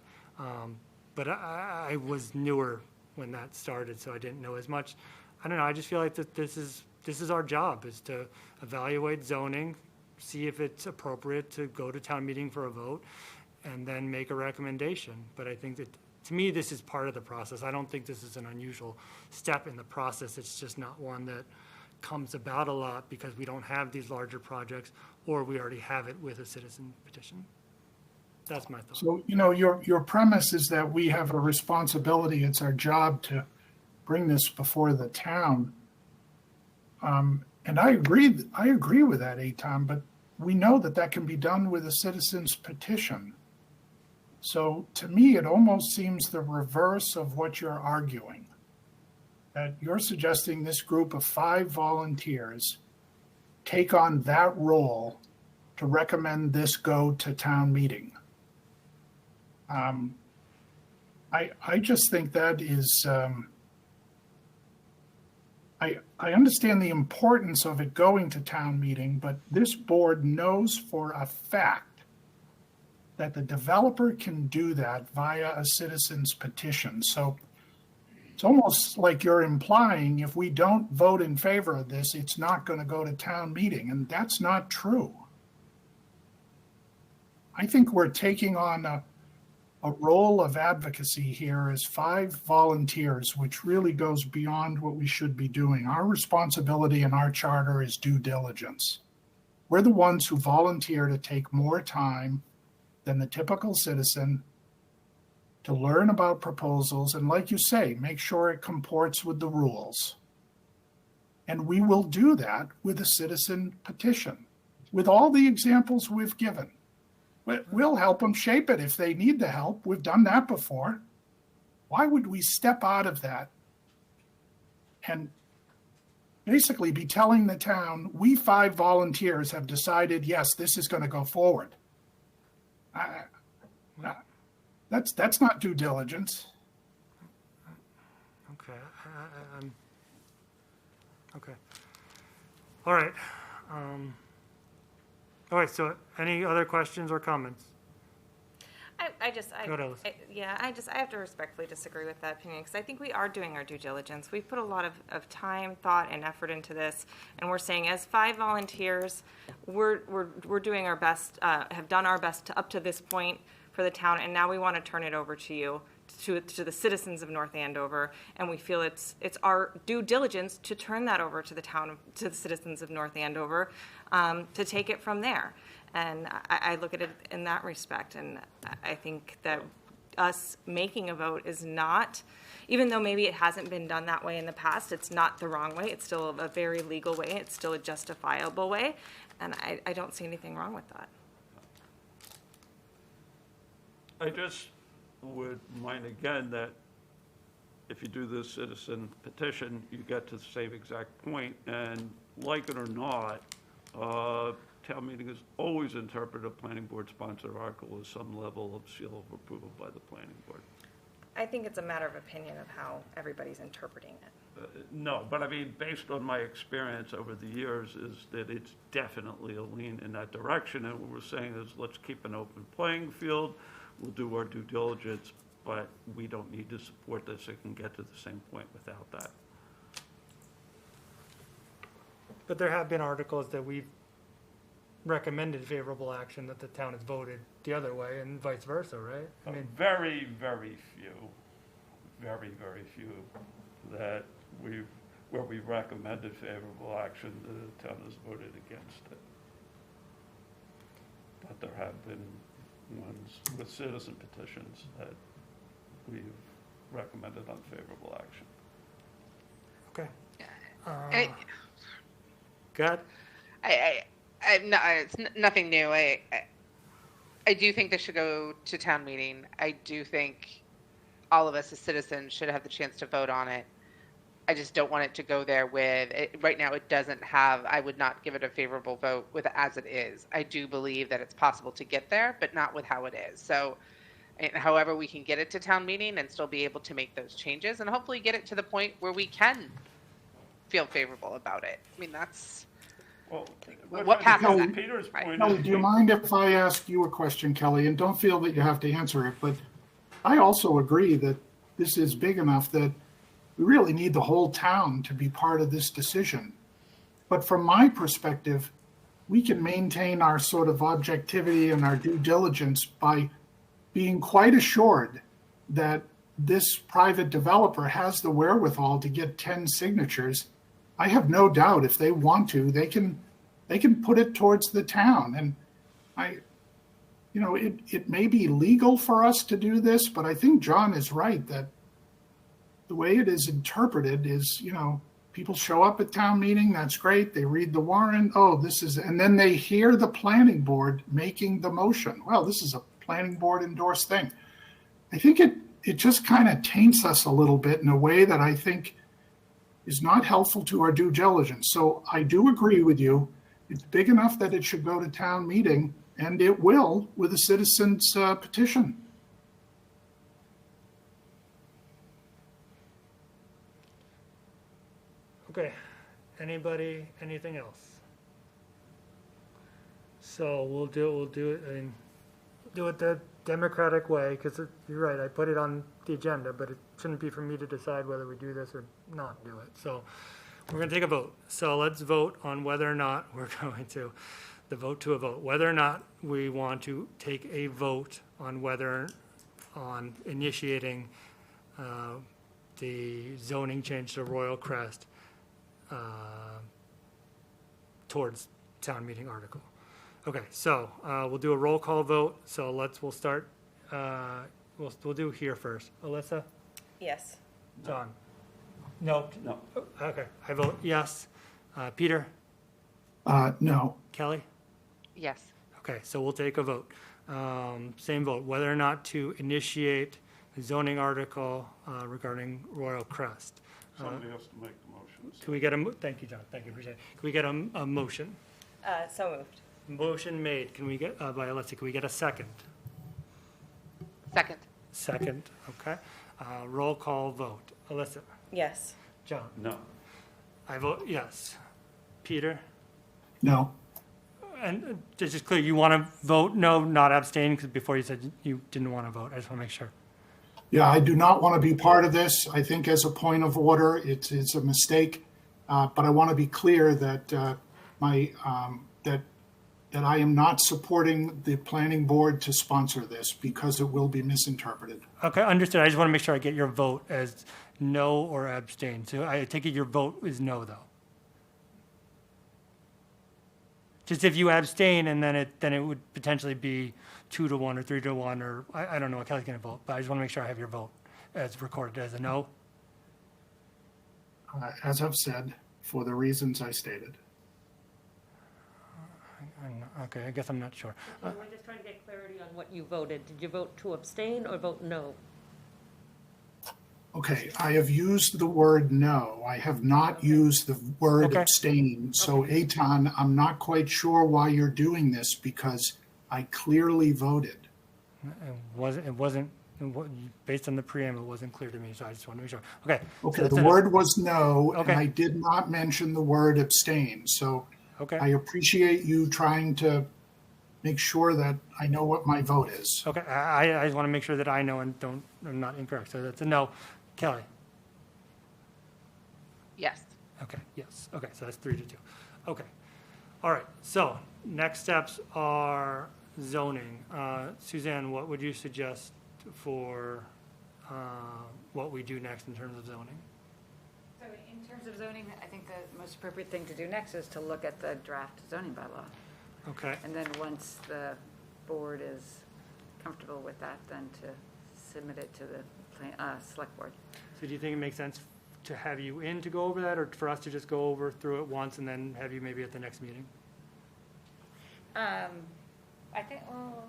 But I was newer when that started, so I didn't know as much. I don't know. I just feel like that this is our job, is to evaluate zoning, see if it's appropriate to go to town meeting for a vote, and then make a recommendation. But I think that, to me, this is part of the process. I don't think this is an unusual step in the process. It's just not one that comes about a lot because we don't have these larger projects, or we already have it with a citizen petition. That's my thought. So, your premise is that we have a responsibility. It's our job to bring this before the town. And I agree with that, Tom, but we know that can be done with a citizen's petition. So to me, it almost seems the reverse of what you're arguing. That you're suggesting this group of 5 volunteers take on that role to recommend this go to town meeting. I just think that is, I understand the importance of it going to town meeting, but this board knows for a fact that the developer can do that via a citizen's petition. So it's almost like you're implying if we don't vote in favor of this, it's not going to go to town meeting, and that's not true. I think we're taking on a role of advocacy here as 5 volunteers, which really goes beyond what we should be doing. Our responsibility in our charter is due diligence. We're the ones who volunteer to take more time than the typical citizen to learn about proposals, and like you say, make sure it comports with the rules. And we will do that with a citizen petition, with all the examples we've given. We'll help them shape it if they need the help. We've done that before. Why would we step out of that and basically be telling the town, we 5 volunteers have decided, yes, this is going to go forward? That's not due diligence. Okay. Okay. All right. All right. So, any other questions or comments? Go ahead, Alice. I have to respectfully disagree with that opinion, because I think we are doing our due diligence. We've put a lot of time, thought, and effort into this, and we're saying as 5 volunteers, we're doing our best, have done our best up to this point for the town, and now we want to turn it over to you to the citizens of North Andover, and we feel it's our due diligence to turn that over to to the citizens of North Andover, to take it from there. And I look at it in that respect, and I think that us making a vote is not, even though maybe it hasn't been done that way in the past, it's not the wrong way. It's still a very legal way. It's still a justifiable way, and I don't see anything wrong with that. I just would mind again that if you do this citizen petition, you get to the same exact point, and like it or not, town meeting has always interpreted a planning board sponsored article as some level of seal of approval by the planning board. I think it's a matter of opinion of how everybody's interpreting it. No, but I mean, based on my experience over the years, is that it's definitely a lean in that direction, and what we're saying is, let's keep an open playing field, we'll do our due diligence, but we don't need to support this, it can get to the same point without that. But there have been articles that we've recommended favorable action that the town has voted the other way, and vice versa, right? I mean, Very, very few that where we've recommended favorable action, the town has voted against it. But there have been ones with citizen petitions that we've recommended unfavorable action. okay. I- Got, it's nothing new. I do think this should go to town meeting. I do think all of us as citizens should have the chance to vote on it. I just don't want it to go there with, right now it doesn't have, I would not give it a favorable vote with it as it is. I do believe that it's possible to get there, but not with how it is. So however we can get it to town meeting and still be able to make those changes and hopefully get it to the point where we can feel favorable about it. I mean, that's, Well, what path is that? Peter's Right. point Kelly, is, do you mind if I ask you a question, Kelly? And don't feel that you have to answer it, but I also agree that this is big enough that we really need the whole town to be part of this decision. But from my perspective, we can maintain our sort of objectivity and our due diligence by being quite assured that this private developer has the wherewithal to get 10 signatures. I have no doubt if they want to, they can put it towards the town. And it may be legal for us to do this, but I think John is right that the way it is interpreted is, people show up at town meeting, that's great. They read the warrant. And then they hear the planning board making the motion. Well, this is a planning board endorsed thing. I think it just kind of taints us a little bit in a way that I think is not helpful to our due diligence. So I do agree with you. It's big enough that it should go to town meeting, and it will with a citizen's petition. okay. Anybody, anything else? So we'll do it the democratic way, because you're right, I put it on the agenda, but it shouldn't be for me to decide whether we do this or not do it. So we're going to take a vote. So let's vote on whether or not we're going to, the vote to a vote, whether or not we want to take a vote on on initiating the zoning change to Royal Crest towards town meeting article. Okay, so we'll do a roll call vote. So we'll start. We'll do here first. Alyssa, Yes. John. No. no, Okay, I vote yes. Peter, No. Kelly. Yes. Okay, so we'll take a vote. Same vote. Whether or not to initiate the zoning article regarding Royal Crest. somebody has to make the motion. Can we get thank you, John. Thank you. Appreciate it. Can we get a motion? So moved. Motion made. Can we get by Alyssa? Can we get a second? Second. Second. Okay. Roll call vote. Alyssa. Yes. John. No, I vote yes. Peter. No. And just clear, you want to vote no, not abstain, because before you said you didn't want to vote. I just want to make sure. Yeah, I do not want to be part of this. I think as a point of order, it's a mistake. But I want to be clear that that I am not supporting the planning board to sponsor this because it will be misinterpreted. Okay, understood. I just want to make sure I get your vote as no or abstain. So I take it your vote is no, though. Just if you abstain, and then it would potentially be 2-1 or 3-1, or I don't know what Kelly's going to vote, but I just want to make sure I have your vote as recorded as a no. As I've said, for the reasons I stated. Okay, I guess I'm not sure. We're just trying to get clarity on what you voted. Did you vote to abstain or vote no? Okay, I have used the word no. I have not used the word Okay. abstain. So Eitan, I'm not quite sure why you're doing this because I clearly voted. Based on the preamble, it wasn't clear to me, so I just want to make sure. Okay. so Okay, that's the a no. word was no, and Okay. I did not mention the word abstain. So Okay. I appreciate you trying to make sure that I know what my vote is. Okay, I just want to make sure that I know and I'm not incorrect. So that's a no. Kelly? Yes. Okay, yes. Okay, so that's 3-2. Okay. All right, so next steps are zoning. Suzanne, what would you suggest for what we do next in terms of zoning? So in terms of zoning, I think the most appropriate thing to do next is to look at the draft zoning bylaw. Okay, And then once the board is comfortable with that, then to submit it to the select board. so do you think it makes sense to have you in to go over that, or for us to just go through it once and then have you maybe at the next meeting? I think, well,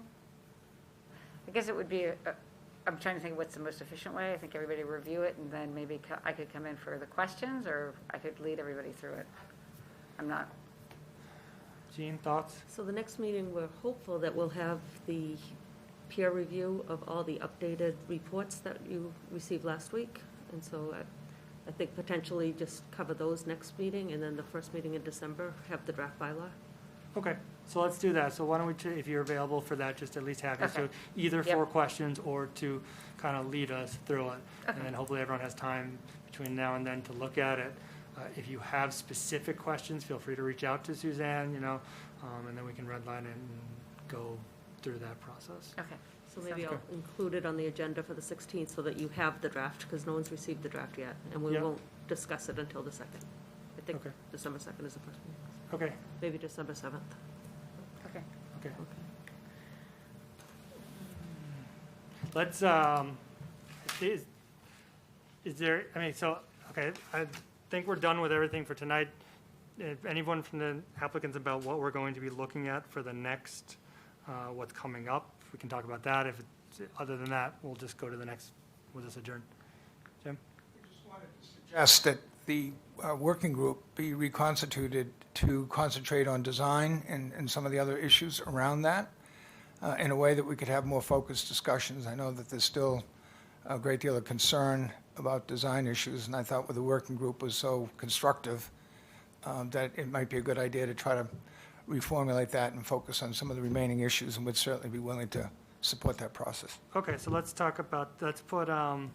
I guess it would be, I'm trying to think of what's the most efficient way. I think everybody review it, and then maybe I could come in for the questions, or I could lead everybody through it. I'm not, Jean, thoughts? So the next meeting, we're hopeful that we'll have the peer review of all the updated reports that you received last week. And so I think potentially just cover those next meeting, and then the first meeting in December, have the draft bylaw. Okay, so let's do that. So why don't we, if you're available for that, just at least have you, so Okay. either Yep. for questions or to kind of lead us through it. And Okay. then hopefully everyone has time between now and then to look at it. If you have specific questions, feel free to reach out to Suzanne, and then we can redline it and go through that process. okay. So maybe Sounds I'll include it on the agenda for the 16th so that you have the draft, because no one's received the draft yet, and we Yep. won't discuss it until the 2nd. I think Okay. December 2nd is the first meeting, Okay, maybe December 7th. Okay. okay. Okay. Let's, is there, okay, I think we're done with everything for tonight. If anyone from the applicants about what we're going to be looking at for the next, what's coming up, we can talk about that. If it's, other than that, we'll just go to the next, we'll just adjourn. Jim? Suggest that the working group be reconstituted to concentrate on design and some of the other issues around that in a way that we could have more focused discussions. I know that there's still a great deal of concern about design issues, and I thought the working group was so constructive that it might be a good idea to try to reformulate that and focus on some of the remaining issues, and would certainly be willing to support that process. Okay, so let's talk about, let's put, that's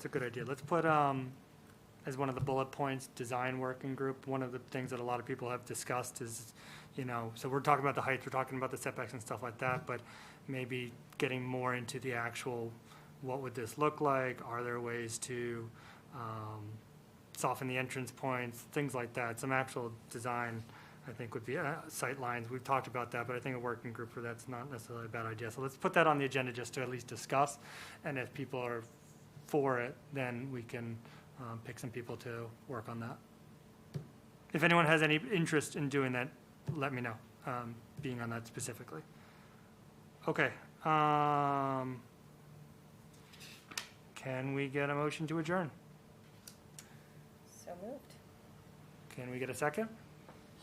a good idea. Let's put, as one of the bullet points, design working group. One of the things that a lot of people have discussed is, so we're talking about the heights, we're talking about the setbacks and stuff like that, but maybe getting more into the actual, what would this look like? Are there ways to soften the entrance points, things like that? Some actual design, I think, would be sight lines. We've talked about that, but I think a working group for that's not necessarily a bad idea. So let's put that on the agenda just to at least discuss. And if people are for it, then we can pick some people to work on that. If anyone has any interest in doing that, let me know, being on that specifically. Okay. Can we get a motion to adjourn? So moved. Can we get a second?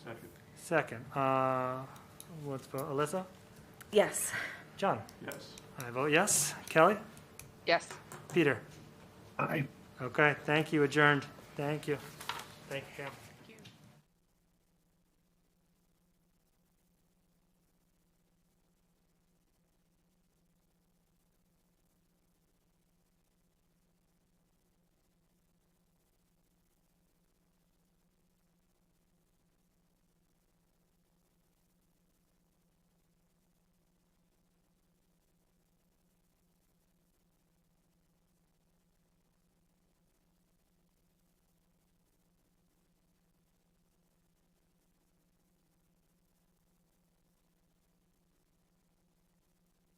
Second. Second. Let's vote. Alyssa? Yes. John? Yes. I vote yes. Kelly? Yes. Peter? Aye. Okay, thank you. Adjourned. Thank you. Thank you, Cam.